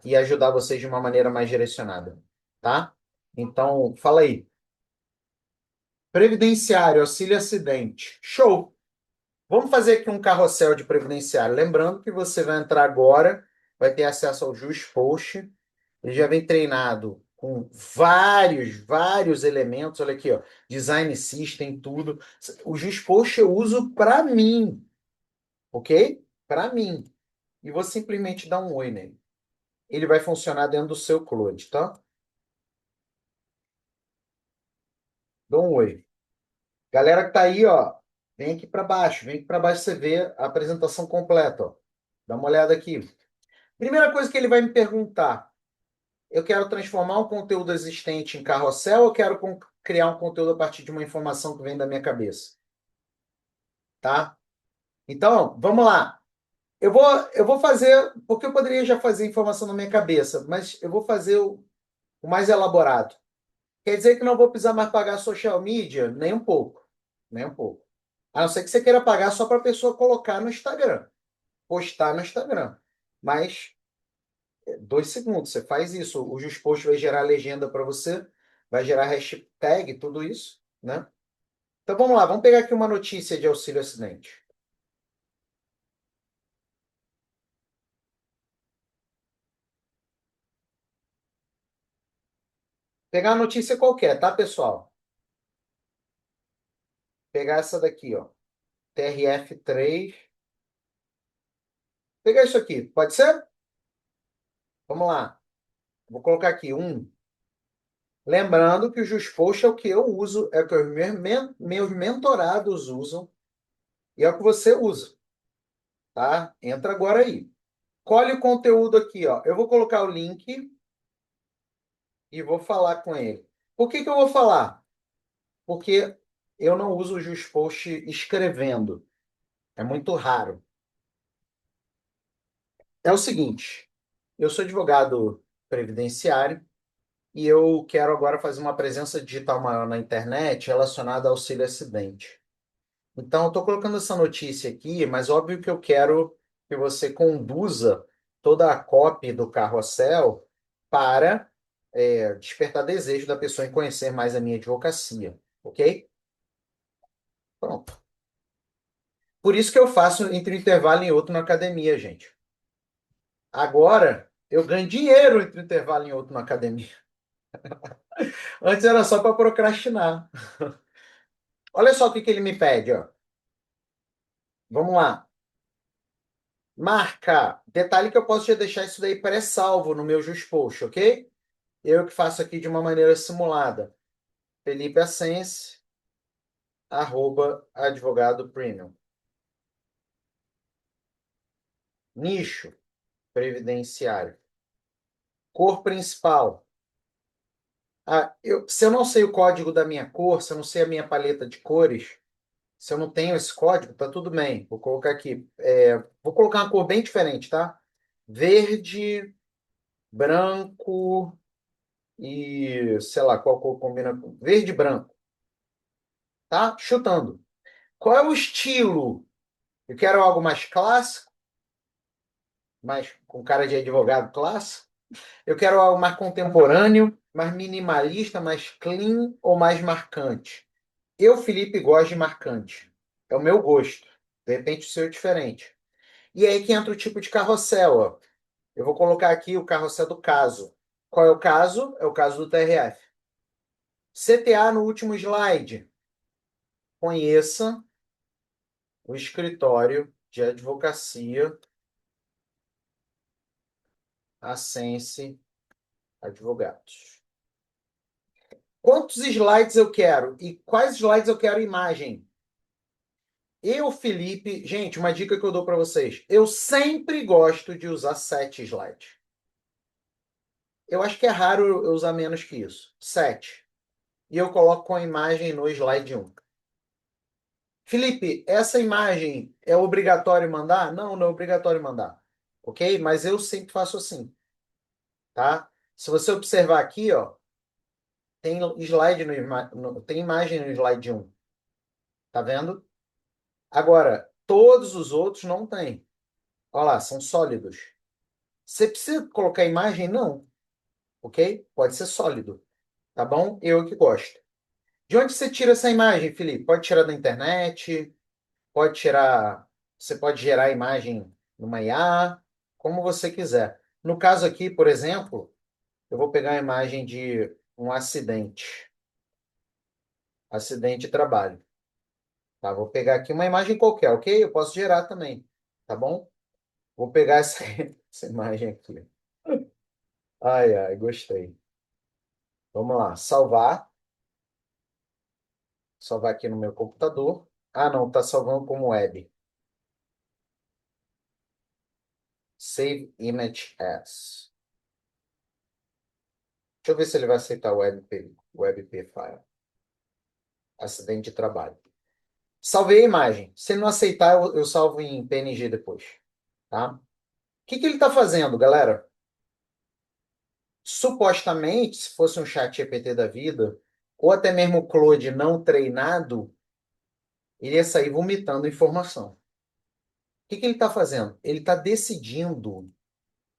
[SPEAKER 1] E ajudar vocês de uma maneira mais direcionada, tá? Então, fala aí. Previdenciário, auxílio acidente. Show! Vamos fazer aqui um carrossel de previdenciário. Lembrando que você vai entrar agora, vai ter acesso ao JustPost. Ele já vem treinado com vários elementos. Olha aqui, ó. Design System, tudo. O JustPost eu uso para mim, ok? Para mim. E vou simplesmente dar um oi nele. Ele vai funcionar dentro do seu Claude, tá? Dá um oi. Galera que tá aí, ó, vem aqui para baixo você vê a apresentação completa, ó. Dá uma olhada aqui. Primeira coisa que ele vai me perguntar, eu quero transformar um conteúdo existente em carrossel ou quero criar um conteúdo a partir de uma informação que vem da minha cabeça, tá? Então, vamos lá. Eu vou fazer, porque eu poderia já fazer informação na minha cabeça, mas eu vou fazer o mais elaborado. Quer dizer que não vou precisar mais pagar social media? Nem um pouco. Nem um pouco. A não ser que você queira pagar só para a pessoa colocar no Instagram, postar no Instagram. Mas 2 segundos, você faz isso. O JustPost vai gerar legenda para você, vai gerar hashtag, tudo isso, né? Então vamos lá, vamos pegar aqui uma notícia de auxílio acidente. Pegar uma notícia qualquer, tá, pessoal? Pegar essa daqui, ó. TRF3. Pegar isso aqui, pode ser? Vamos lá. Vou colocar aqui um. Lembrando que o JustPost é o que eu uso, é o que os meus mentorados usam e é o que você usa, tá? Entra agora aí. Colhe o conteúdo aqui, ó. Eu vou colocar o link e vou falar com ele. Por que que eu vou falar? Porque eu não uso o JustPost escrevendo. É muito raro. É o seguinte, eu sou advogado previdenciário e eu quero agora fazer uma presença digital maior na internet relacionada ao auxílio acidente. Então, eu estou colocando essa notícia aqui, mas óbvio que eu quero que você conduza toda a copy do carrossel para despertar desejo da pessoa em conhecer mais a minha advocacia, ok? Pronto. Por isso que eu faço entre um intervalo e outro na academia, gente. Agora, eu ganho dinheiro entre um intervalo e outro na academia. Antes era só para procrastinar. Olha só o que que ele me pede, ó. Vamos lá. Marca. Detalhe que eu posso já deixar isso daí pré-salvo no meu JustPost, ok? Eu que faço aqui de uma maneira simulada. Felipe Assense, @advogado premium. Nicho, previdenciário. Cor principal, Se eu não sei o código da minha cor, se eu não sei a minha paleta de cores, se eu não tenho esse código, tá tudo bem. Vou colocar aqui. Vou colocar uma cor bem diferente, tá? Verde, branco e sei lá qual cor combina com verde e branco, tá? Chutando. Qual é o estilo? Eu quero algo mais clássico, mais com cara de advogado clássico. Eu quero algo mais contemporâneo, mais minimalista, mais clean ou mais marcante. Eu, Felipe, gosto de marcante. É o meu gosto. De repente o seu é diferente. E aí que entra o tipo de carrossel, ó. Eu vou colocar aqui o carrossel do caso. Qual é o caso? É o caso do TRF. CTA no último slide. Conheça o escritório de advocacia Ascense Advogados. Quantos slides eu quero? E quais slides eu quero imagem? Eu, Felipe, gente, uma dica que eu dou para vocês. Eu sempre gosto de usar 7 slides. Eu acho que é raro eu usar menos que isso. 7. E eu coloco com a imagem no slide 1. Felipe, essa imagem é obrigatório mandar? Não, não é obrigatório mandar. Ok? Mas eu sempre faço assim, tá? Se você observar aqui, ó, tem slide tem imagem no slide 1. Tá vendo? Agora, todos os outros não tem. Olha lá, são sólidos. Você precisa colocar imagem? Não. Ok? Pode ser sólido. Tá bom? Eu que gosto. De onde você tira essa imagem, Felipe? Pode tirar da internet, pode tirar. Você pode gerar a imagem numa IA, como você quiser. No caso aqui, por exemplo, eu vou pegar a imagem de um acidente. Acidente de trabalho. Tá? Vou pegar aqui uma imagem qualquer, ok? Eu posso gerar também. Tá bom? Vou pegar essa, essa imagem aqui. Ai, ai, gostei. Vamos lá, salvar. Salvar aqui no meu computador. Ah, não, tá salvando como web. Save image as. Deixa eu ver se ele vai aceitar o WebP file. Acidente de trabalho. Salvei a imagem. Se ele não aceitar, eu salvo em PNG depois. Tá? O que que ele está fazendo, galera? Supostamente, se fosse um chat GPT da vida, ou até mesmo o Claude não treinado, iria sair vomitando informação. O que que ele está fazendo? Ele está decidindo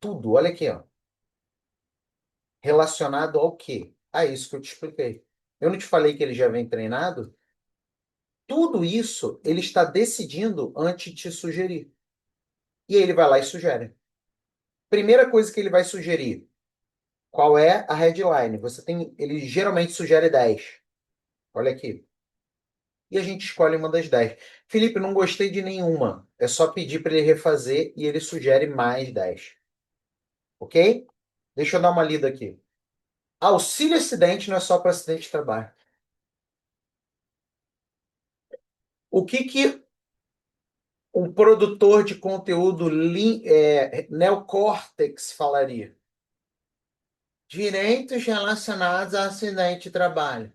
[SPEAKER 1] tudo. Olha aqui, ó. Relacionado ao quê? A isso que eu te expliquei. Eu não te falei que ele já vem treinado? Tudo isso ele está decidindo antes de te sugerir. E aí ele vai lá e sugere. Primeira coisa que ele vai sugerir, qual é a headline? Ele geralmente sugere 10. Olha aqui. E a gente escolhe uma das 10. Felipe, não gostei de nenhuma. É só pedir para ele refazer e ele sugere mais 10. Ok? Deixa eu dar uma lida aqui. Auxílio acidente não é só para acidente de trabalho. O que que um produtor de conteúdo neocórtex falaria? Direitos relacionados a acidente de trabalho.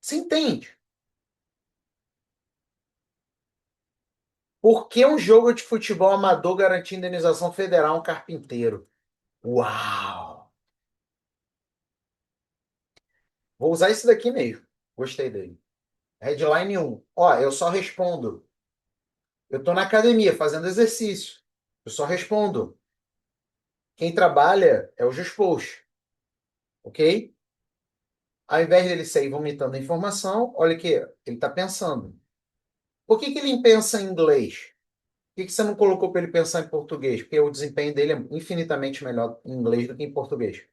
[SPEAKER 1] Você entende? Por que um jogo de futebol amador garantia indenização federal a um carpinteiro? Uau! Vou usar esse daqui mesmo. Gostei dele. Headline 1. Ó, eu só respondo. Eu estou na academia fazendo exercício. Eu só respondo. Quem trabalha é o Juspos. Ok? Ao invés dele sair vomitando informação, olha aqui, ele está pensando. Por que que ele pensa em inglês? Por que que você não colocou para ele pensar em português? Porque o desempenho dele é infinitamente melhor em inglês do que em português.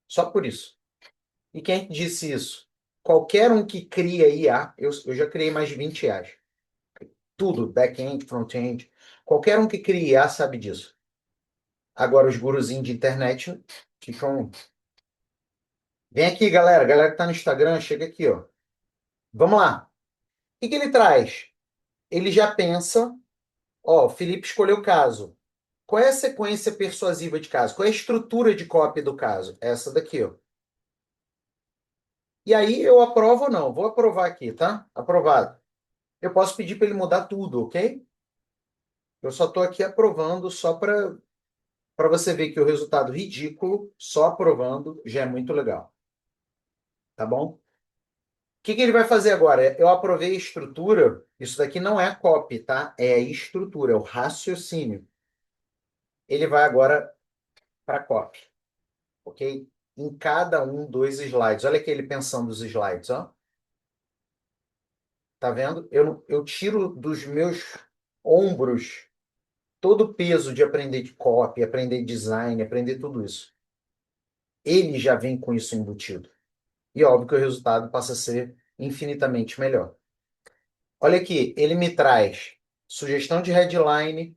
[SPEAKER 1] Só por isso. E quem disse isso? Qualquer um que cria IA, eu já criei mais de 20 IAs. Tudo, back-end, front-end. Qualquer um que cria IA sabe disso. Agora, os guruzinhos de internet ficam. Vem aqui, galera. Galera que tá no Instagram, chega aqui, ó. Vamos lá. O que que ele traz? Ele já pensa, ó, o Felipe escolheu o caso. Qual é a sequência persuasiva de caso? Qual é a estrutura de cópia do caso? Essa daqui, ó. E aí eu aprovo ou não? Vou aprovar aqui, tá? Aprovado. Eu posso pedir para ele mudar tudo, ok? Eu só estou aqui aprovando só para você ver que o resultado ridículo, só aprovando, já é muito legal, tá bom? O que ele vai fazer agora? Eu aprovei a estrutura. Isso daqui não é a copy, tá? É a estrutura, é o raciocínio. Ele vai agora para a copy, ok? Em cada um dos slides. Olha aqui ele pensando os slides, ó. Tá vendo? Eu tiro dos meus ombros todo o peso de aprender de copy, aprender design, aprender tudo isso. Ele já vem com isso embutido. E óbvio que o resultado passa a ser infinitamente melhor. Olha aqui, ele me traz sugestão de headline, o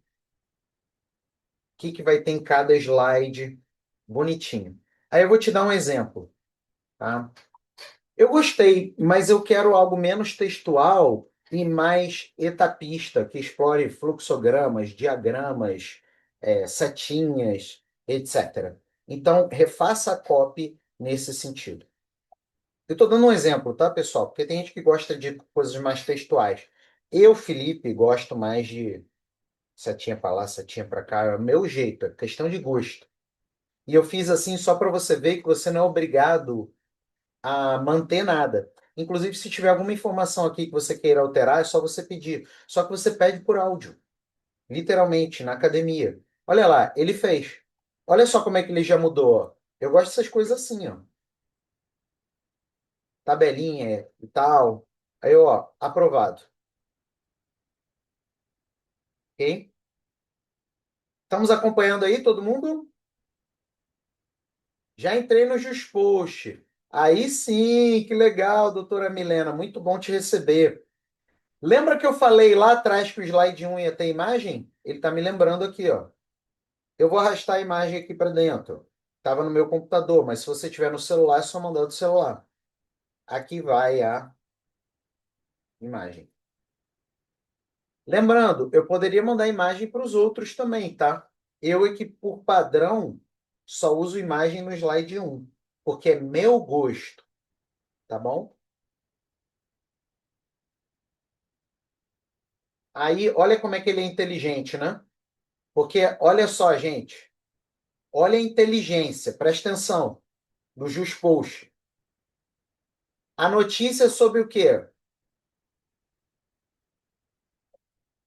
[SPEAKER 1] que que vai ter em cada slide, bonitinho. Aí eu vou te dar um exemplo, tá? Eu gostei, mas eu quero algo menos textual e mais etapista, que explore fluxogramas, diagramas, setinhas, etc. Então, refaça a copy nesse sentido. Eu estou dando um exemplo, tá, pessoal? Porque tem gente que gosta de coisas mais textuais. Eu, Felipe, gosto mais de setinha para lá, setinha para cá. É o meu jeito, é questão de gosto. E eu fiz assim só para você ver que você não é obrigado a manter nada. Inclusive, se tiver alguma informação aqui que você queira alterar, é só você pedir. Só que você pede por áudio, literalmente, na academia. Olha lá, ele fez. Olha só como é que ele já mudou, ó. Eu gosto dessas coisas assim, ó. Tabelinha e tal. Aí, ó, aprovado. Ok? Estamos acompanhando aí, todo mundo? Já entrei no Juspost. Aí sim, que legal, doutora Milena. Muito bom te receber. Lembra que eu falei lá atrás que o slide 1 ia ter imagem? Ele está me lembrando aqui, ó. Eu vou arrastar a imagem aqui para dentro. Estava no meu computador, mas se você tiver no celular, é só mandar do celular. Aqui vai a imagem. Lembrando, eu poderia mandar imagem para os outros também, tá? Eu é que, por padrão, só uso imagem no slide 1, porque é meu gosto, tá bom? Aí, olha como é que ele é inteligente, né? Porque, olha só, gente, olha a inteligência, presta atenção, no JustPost. A notícia é sobre o quê?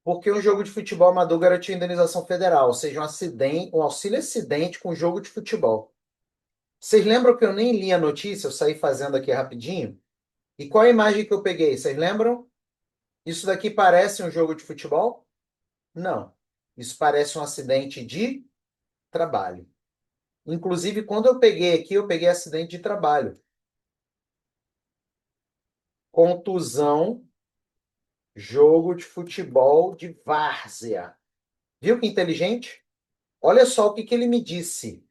[SPEAKER 1] Porque um jogo de futebol amador garantiu indenização federal, ou seja, um acidente, um auxílio acidente com jogo de futebol. Vocês lembram que eu nem li a notícia, eu saí fazendo aqui rapidinho? E qual a imagem que eu peguei? Vocês lembram? Isso daqui parece um jogo de futebol? Não. Isso parece um acidente de trabalho. Inclusive, quando eu peguei aqui, eu peguei acidente de trabalho. Contusão, jogo de futebol de várzea. Viu que inteligente? Olha só o que que ele me disse.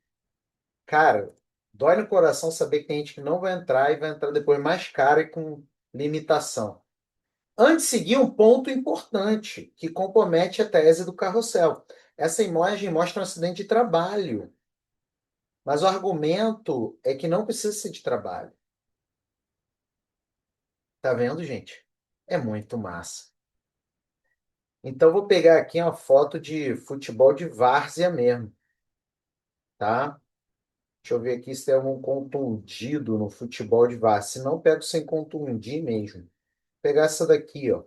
[SPEAKER 1] Cara, dói no coração saber que tem gente que não vai entrar e vai entrar depois mais caro e com limitação. Antes de seguir um ponto importante que compromete a tese do carrossel. Essa imagem mostra um acidente de trabalho, mas o argumento é que não precisa ser de trabalho. Tá vendo, gente? É muito massa. Então, vou pegar aqui uma foto de futebol de várzea mesmo, tá? Deixa eu ver aqui se tem algum contundido no futebol de várzea. Se não, pego sem contundir mesmo. Vou pegar essa daqui, ó,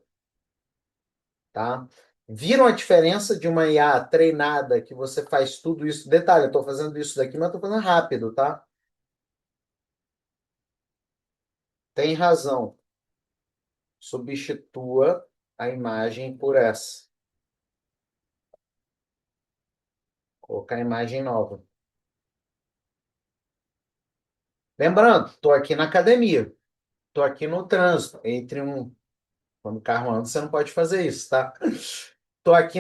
[SPEAKER 1] tá? Viram a diferença de uma IA treinada que você faz tudo isso? Detalhe, eu estou fazendo isso daqui, mas estou fazendo rápido, tá? Tem razão. Substitua a imagem por essa. Colocar a imagem nova. Lembrando, estou aqui na academia. Estou aqui no trânsito. Entre um. Quando o carro anda, você não pode fazer isso, tá? Estou aqui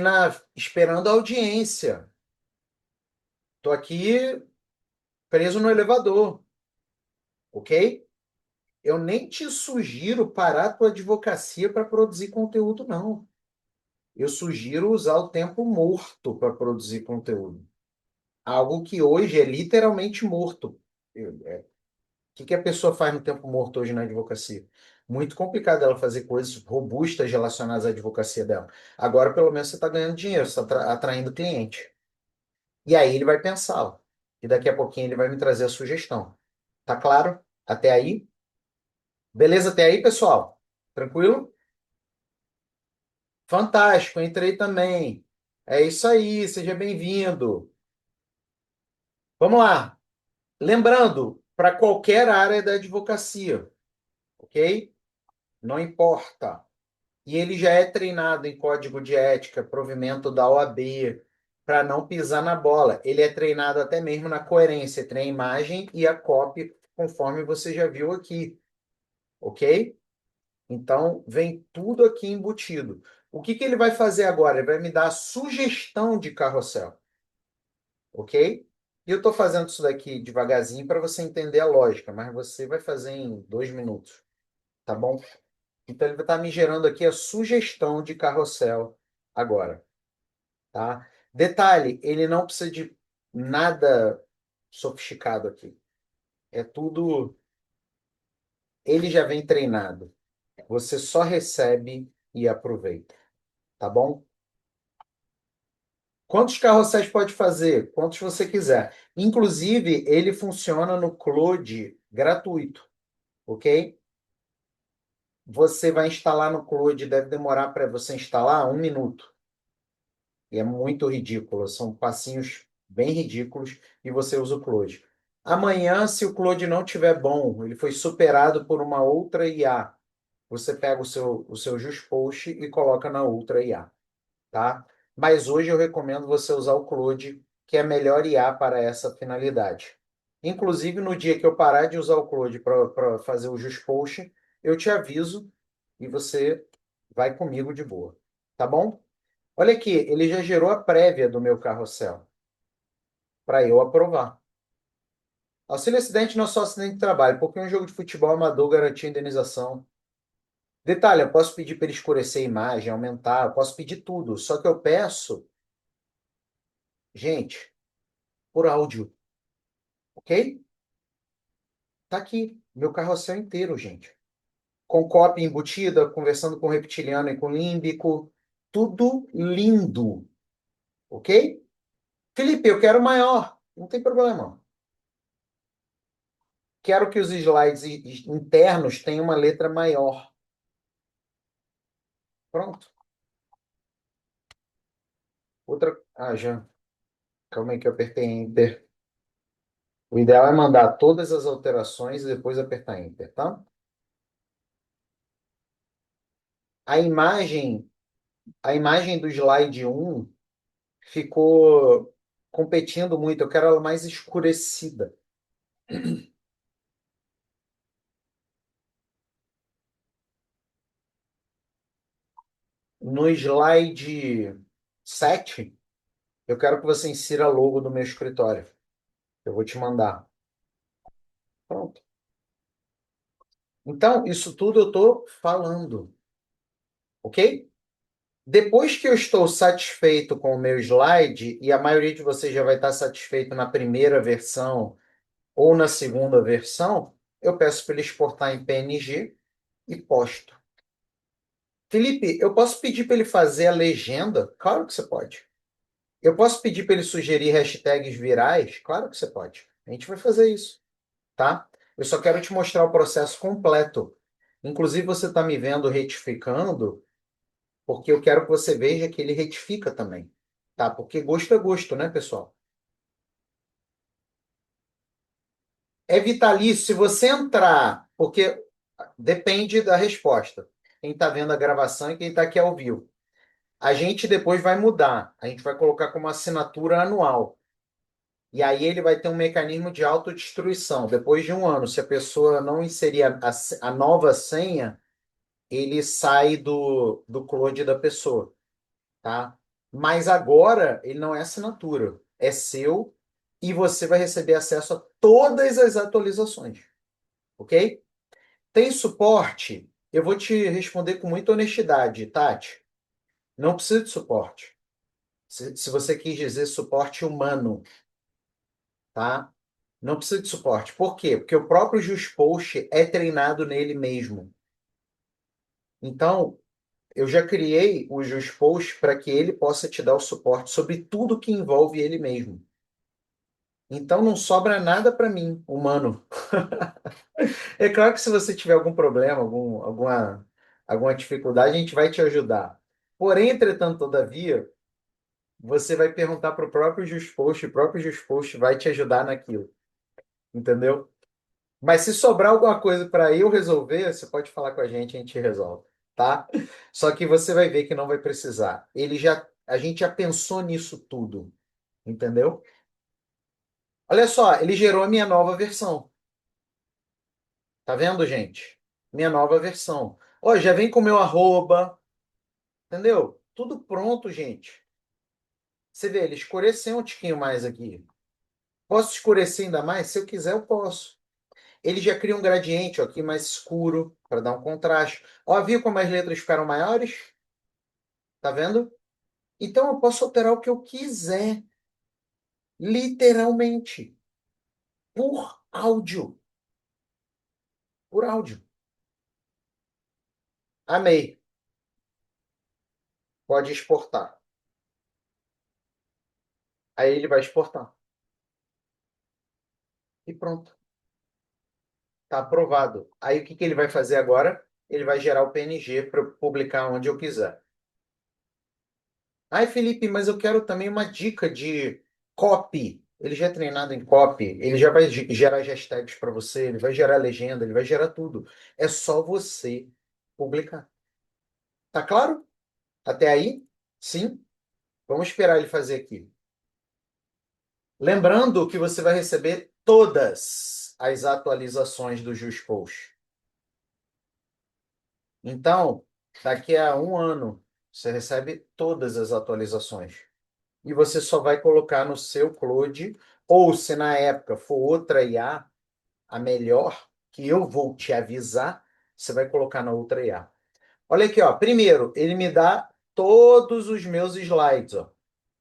[SPEAKER 1] esperando a audiência. Estou aqui preso no elevador, ok? Eu nem te sugiro parar a tua advocacia para produzir conteúdo, não. Eu sugiro usar o tempo morto para produzir conteúdo. Algo que hoje é literalmente morto. que a pessoa faz no tempo morto hoje na advocacia? Muito complicado ela fazer coisas robustas relacionadas à advocacia dela. Agora, pelo menos, você está ganhando dinheiro, você está atraindo cliente. E aí ele vai pensar, ó, e daqui a pouquinho ele vai me trazer a sugestão. Tá claro? Até aí? Beleza até aí, pessoal? Tranquilo? Fantástico, entrei também. É isso aí, seja bem-vindo. Vamos lá. Lembrando, para qualquer área da advocacia, ok? Não importa. E ele já é treinado em código de ética, provimento da OAB, para não pisar na bola. Ele é treinado até mesmo na coerência entre a imagem e a copy, conforme você já viu aqui, ok? Então, vem tudo aqui embutido. O que que ele vai fazer agora? Ele vai me dar a sugestão de carrossel, ok? E eu estou fazendo isso daqui devagarzinho para você entender a lógica, mas você vai fazer em 2 minutos, tá bom? Então, ele vai estar me gerando aqui a sugestão de carrossel agora, tá? Detalhe, ele não precisa de nada sofisticado aqui. É tudo, ele já vem treinado. Você só recebe e aproveita, tá bom? Quantos carrosséis pode fazer? Quantos você quiser. Inclusive, ele funciona no Claude gratuito, ok? Você vai instalar no Claude, deve demorar para você instalar 1 minuto. E é muito ridículo, são passinhos bem ridículos e você usa o Claude. Amanhã, se o Claude não tiver bom, ele foi superado por uma outra IA. Você pega o seu JustPost e coloca na outra IA, tá? Mas hoje eu recomendo você usar o Claude, que é a melhor IA para essa finalidade. Inclusive, no dia que eu parar de usar o Claude para fazer o JustPost, eu te aviso e você vai comigo de boa, tá bom? Olha aqui, ele já gerou a prévia do meu carrossel para eu aprovar. Auxílio acidente não é só acidente de trabalho, porque um jogo de futebol amador garantia indenização. Detalhe, eu posso pedir para ele escurecer a imagem, aumentar, eu posso pedir tudo. Só que eu peço, gente, por áudio, ok? Tá aqui, meu carrossel inteiro, gente. Com cópia embutida, conversando com reptiliano e com límbico, tudo lindo, ok? Felipe, eu quero maior, não tem problema. Quero que os slides internos tenham uma letra maior. Pronto. Outra. Ah, já. Calma aí que eu apertei Enter. O ideal é mandar todas as alterações e depois apertar Enter, tá? A imagem, a imagem do slide 1 ficou competindo muito. Eu quero ela mais escurecida. No slide 7, eu quero que você insira logo do meu escritório. Eu vou te mandar. Pronto. Então, isso tudo eu estou falando, ok? Depois que eu estou satisfeito com o meu slide, e a maioria de vocês já vai estar satisfeito na primeira versão ou na segunda versão, eu peço para ele exportar em PNG e posto. Felipe, eu posso pedir para ele fazer a legenda? Claro que você pode. Eu posso pedir para ele sugerir hashtags virais? Claro que você pode. A gente vai fazer isso, tá? Eu só quero te mostrar o processo completo. Inclusive, você está me vendo retificando, porque eu quero que você veja que ele retifica também, tá? Porque gosto é gosto, né, pessoal? É vitalício. Se você entrar, porque depende da resposta. Quem está vendo a gravação e quem está aqui ao vivo. A gente depois vai mudar. A gente vai colocar como assinatura anual. E aí ele vai ter um mecanismo de autodestruição. Depois de um ano, se a pessoa não inserir a nova senha, ele sai do cloud da pessoa, tá? Mas agora ele não é assinatura, é seu e você vai receber acesso a todas as atualizações, ok? Tem suporte? Eu vou te responder com muita honestidade, Tati. Não precisa de suporte. Se você quis dizer suporte humano, tá? Não precisa de suporte. Por quê? Porque o próprio JustPost é treinado nele mesmo. Então, eu já criei o JustPost para que ele possa te dar o suporte sobre tudo que envolve ele mesmo. Então, não sobra nada para mim, humano. É claro que se você tiver algum problema, alguma dificuldade, a gente vai te ajudar. Porém, entretanto, todavia, você vai perguntar para o próprio JustPost, o próprio JustPost vai te ajudar naquilo, entendeu? Mas se sobrar alguma coisa para eu resolver, você pode falar com a gente resolve, tá? Só que você vai ver que não vai precisar. A gente já pensou nisso tudo, entendeu? Olha só, ele gerou a minha nova versão. Tá vendo, gente? Minha nova versão. Ó, já vem com o meu arroba, entendeu? Tudo pronto, gente. Você vê, ele escureceu um tiquinho mais aqui. Posso escurecer ainda mais? Se eu quiser, eu posso. Ele já cria um gradiente ó, aqui mais escuro para dar um contraste. Ó, viu como as letras ficaram maiores? Tá vendo? Então eu posso alterar o que eu quiser, literalmente, por áudio, por áudio. Amei. Pode exportar. Aí ele vai exportar. E pronto. Tá aprovado. Aí o que que ele vai fazer agora? Ele vai gerar o PNG para publicar onde eu quiser. Ai, Felipe, mas eu quero também uma dica de copy. Ele já é treinado em copy, ele já vai gerar hashtags para você, ele vai gerar legenda, ele vai gerar tudo. É só você publicar. Tá claro? Até aí? Sim? Vamos esperar ele fazer aqui. Lembrando que você vai receber todas as atualizações do JustPost. Então, daqui a um ano, você recebe todas as atualizações. E você só vai colocar no seu Claude, ou se na época for outra IA, a melhor, que eu vou te avisar, você vai colocar na outra IA. Olha aqui, ó. Primeiro, ele me dá todos os meus slides, ó.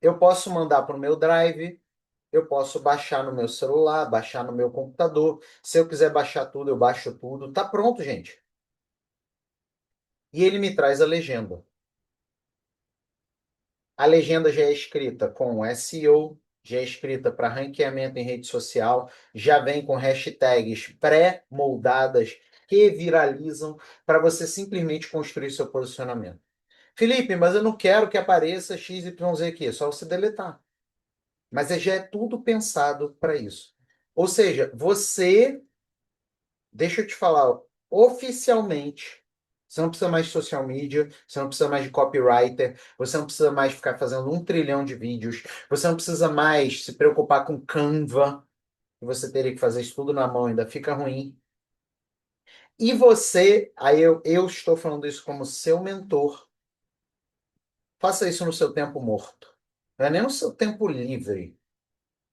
[SPEAKER 1] Eu posso mandar para o meu Drive, eu posso baixar no meu celular, baixar no meu computador. Se eu quiser baixar tudo, eu baixo tudo. Tá pronto, gente. E ele me traz a legenda. A legenda já é escrita com SEO, já é escrita para ranqueamento em rede social, já vem com hashtags pré-moldadas que viralizam para você simplesmente construir seu posicionamento. Felipe, mas eu não quero que apareça XYZ aqui, é só você deletar. Mas já é tudo pensado para isso. Ou seja, você, deixa eu te falar, oficialmente, você não precisa mais de social media, você não precisa mais de copywriter, você não precisa mais ficar fazendo um trilhão de vídeos, você não precisa mais se preocupar com Canva, que você teria que fazer isso tudo na mão, ainda fica ruim. E você, aí eu estou falando isso como seu mentor, faça isso no seu tempo morto. Não é nem no seu tempo livre.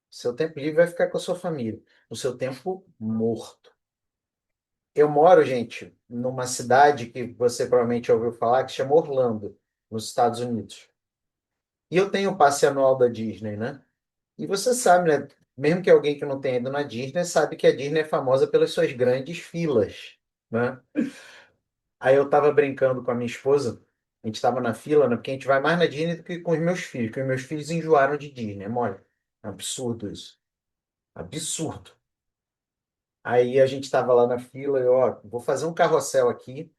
[SPEAKER 1] Seu tempo livre vai ficar com a sua família. No seu tempo morto. Eu moro, gente, numa cidade que você provavelmente ouviu falar, que chama Orlando, nos Estados Unidos. E eu tenho o passe anual da Disney, né? E você sabe, né? Mesmo que alguém que não tenha ido na Disney, sabe que a Disney é famosa pelas suas grandes filas, né? Aí eu tava brincando com a minha esposa, a gente tava na fila, né? Porque a gente vai mais na Disney do que com os meus filhos, porque os meus filhos enjoaram de Disney, é mole. É um absurdo isso. Absurdo. Aí a gente estava lá na fila, e ó, vou fazer um carrossel aqui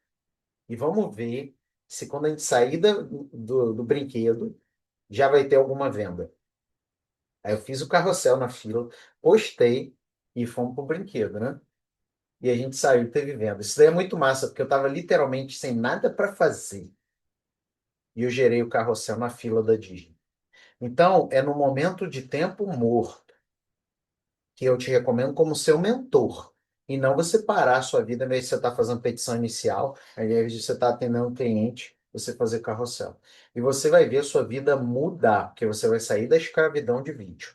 [SPEAKER 1] e vamos ver se quando a gente sair do brinquedo já vai ter alguma venda. Aí eu fiz o carrossel na fila, postei e fomos pro brinquedo, né? E a gente saiu e teve venda. Isso daí é muito massa, porque eu estava literalmente sem nada para fazer. E eu gerei o carrossel na fila da Disney. Então, é no momento de tempo morto que eu te recomendo como seu mentor. E não você parar a sua vida, ao invés de você estar fazendo petição inicial, ao invés de você estar atendendo um cliente, você fazer carrossel. E você vai ver a sua vida mudar, porque você vai sair da escravidão de vídeo.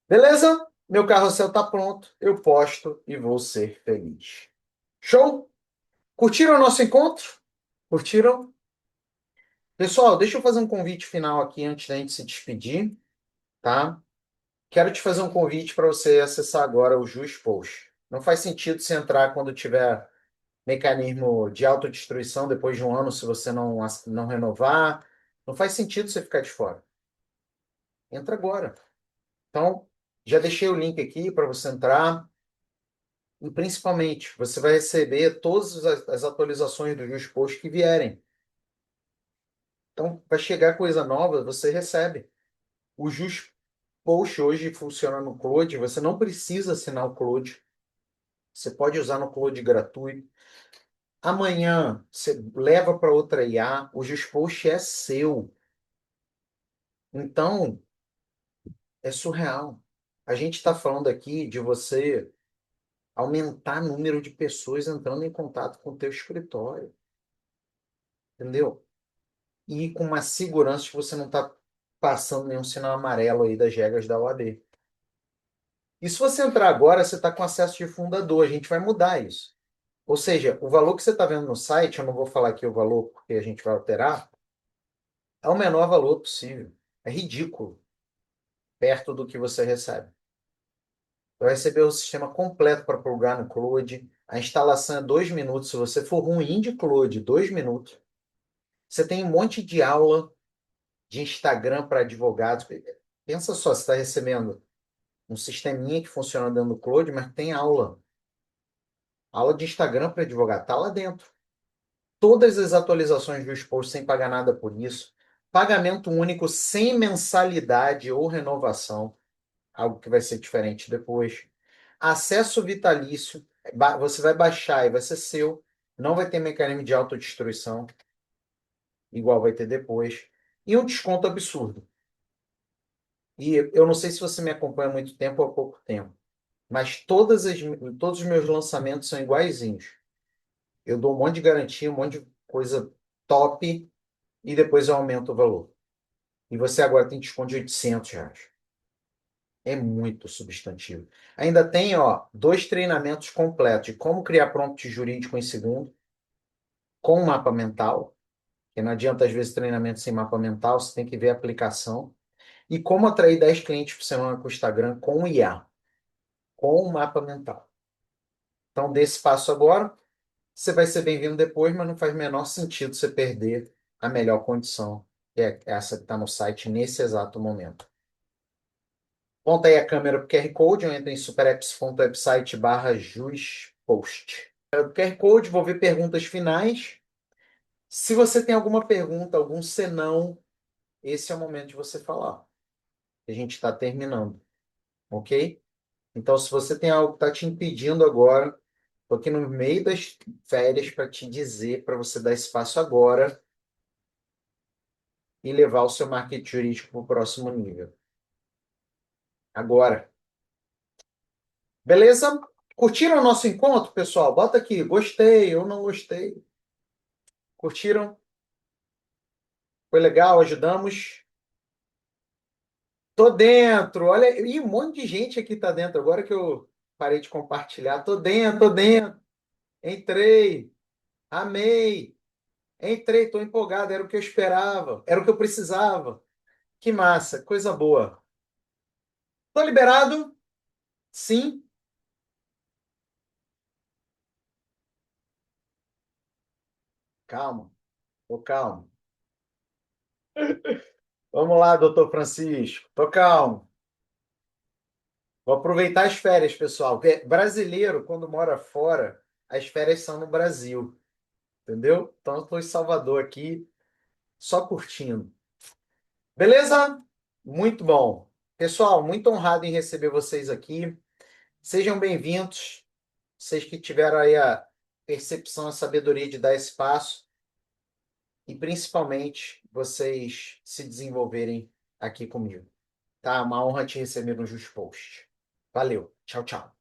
[SPEAKER 1] Beleza? Meu carrossel está pronto, eu posto e vou ser feliz. Show? Curtiram o nosso encontro? Curtiram? Pessoal, deixa eu fazer um convite final aqui antes da gente se despedir, tá? Quero te fazer um convite para você acessar agora o Jus Post. Não faz sentido você entrar quando tiver mecanismo de autodestruição depois de um ano, se você não renovar. Não faz sentido você ficar de fora. Entra agora. Então, já deixei o link aqui para você entrar. E principalmente, você vai receber todas as atualizações do Jus Post que vierem. Então, vai chegar coisa nova, você recebe. O Jus Post hoje funciona no Cloud, você não precisa assinar o Cloud. Você pode usar no Cloud gratuito. Amanhã você leva para outra IA, o Jus Post é seu. Então, é surreal. A gente está falando aqui de você aumentar o número de pessoas entrando em contato com o teu escritório, entendeu? E com uma segurança que você não está passando nenhum sinal amarelo aí das regras da OAB. E se você entrar agora, você está com acesso de fundador. A gente vai mudar isso. Ou seja, o valor que você está vendo no site, eu não vou falar aqui o valor porque a gente vai alterar, é o menor valor possível. É ridículo perto do que você recebe. Vai receber o sistema completo para plugar no Cloud. A instalação é 2 minutos. Se você for ruim de Cloud, 2 minutos. Você tem um monte de aula de Instagram para advogados. Pensa só, você está recebendo um sisteminha que funciona dentro do Cloud, mas tem aula. Aula de Instagram para advogado. Está lá dentro. Todas as atualizações do Exposto sem pagar nada por isso. Pagamento único sem mensalidade ou renovação. Algo que vai ser diferente depois. Acesso vitalício. Você vai baixar e vai ser seu. Não vai ter mecanismo de autodestruição, igual vai ter depois. E um desconto absurdo. E eu não sei se você me acompanha há muito tempo ou há pouco tempo, mas todos os meus lançamentos são iguaizinhos. Eu dou um monte de garantia, um monte de coisa top e depois eu aumento o valor. E você agora tem desconto de R$ 800. É muito substantivo. Ainda tem, ó, 2 treinamentos completos de como criar prompt jurídico em segundo, com mapa mental, que não adianta às vezes treinamento sem mapa mental, você tem que ver a aplicação, e como atrair 10 clientes por semana com o Instagram com IA, com o mapa mental. Então, dê esse passo agora, você vai ser bem-vindo depois, mas não faz o menor sentido você perder a melhor condição, que é essa que está no site nesse exato momento. Ponta aí a câmera para o QR Code, eu entro em superapps.website/juspost. O QR Code, vou ver perguntas finais. Se você tem alguma pergunta, algum senão, esse é o momento de você falar. A gente está terminando, ok? Então, se você tem algo que está te impedindo agora, estou aqui no meio das férias para te dizer, para você dar espaço agora e levar o seu marketing jurídico para o próximo nível. Agora. Beleza? Curtiram o nosso encontro, pessoal? Bota aqui, gostei ou não gostei. Curtiram? Foi legal? Ajudamos? Tô dentro. Olha, e um monte de gente aqui tá dentro. Agora que eu parei de compartilhar, tô dentro, tô dentro. Entrei, amei. Entrei, tô empolgado. Era o que eu esperava, era o que eu precisava. Que massa, coisa boa. Tô liberado? Sim. Calma, tô calmo. Vamos lá, doutor Francisco. Tô calmo. Vou aproveitar as férias, pessoal. Porque brasileiro, quando mora fora, as férias são no Brasil, entendeu? Então, eu estou em Salvador aqui, só curtindo. Beleza? Muito bom. Pessoal, muito honrado em receber vocês aqui. Sejam bem-vindos. Vocês que tiveram aí a percepção, a sabedoria de dar esse passo e, principalmente, vocês se desenvolverem aqui comigo. Tá? Uma honra te receber no Just Post. Valeu. Tchau, tchau.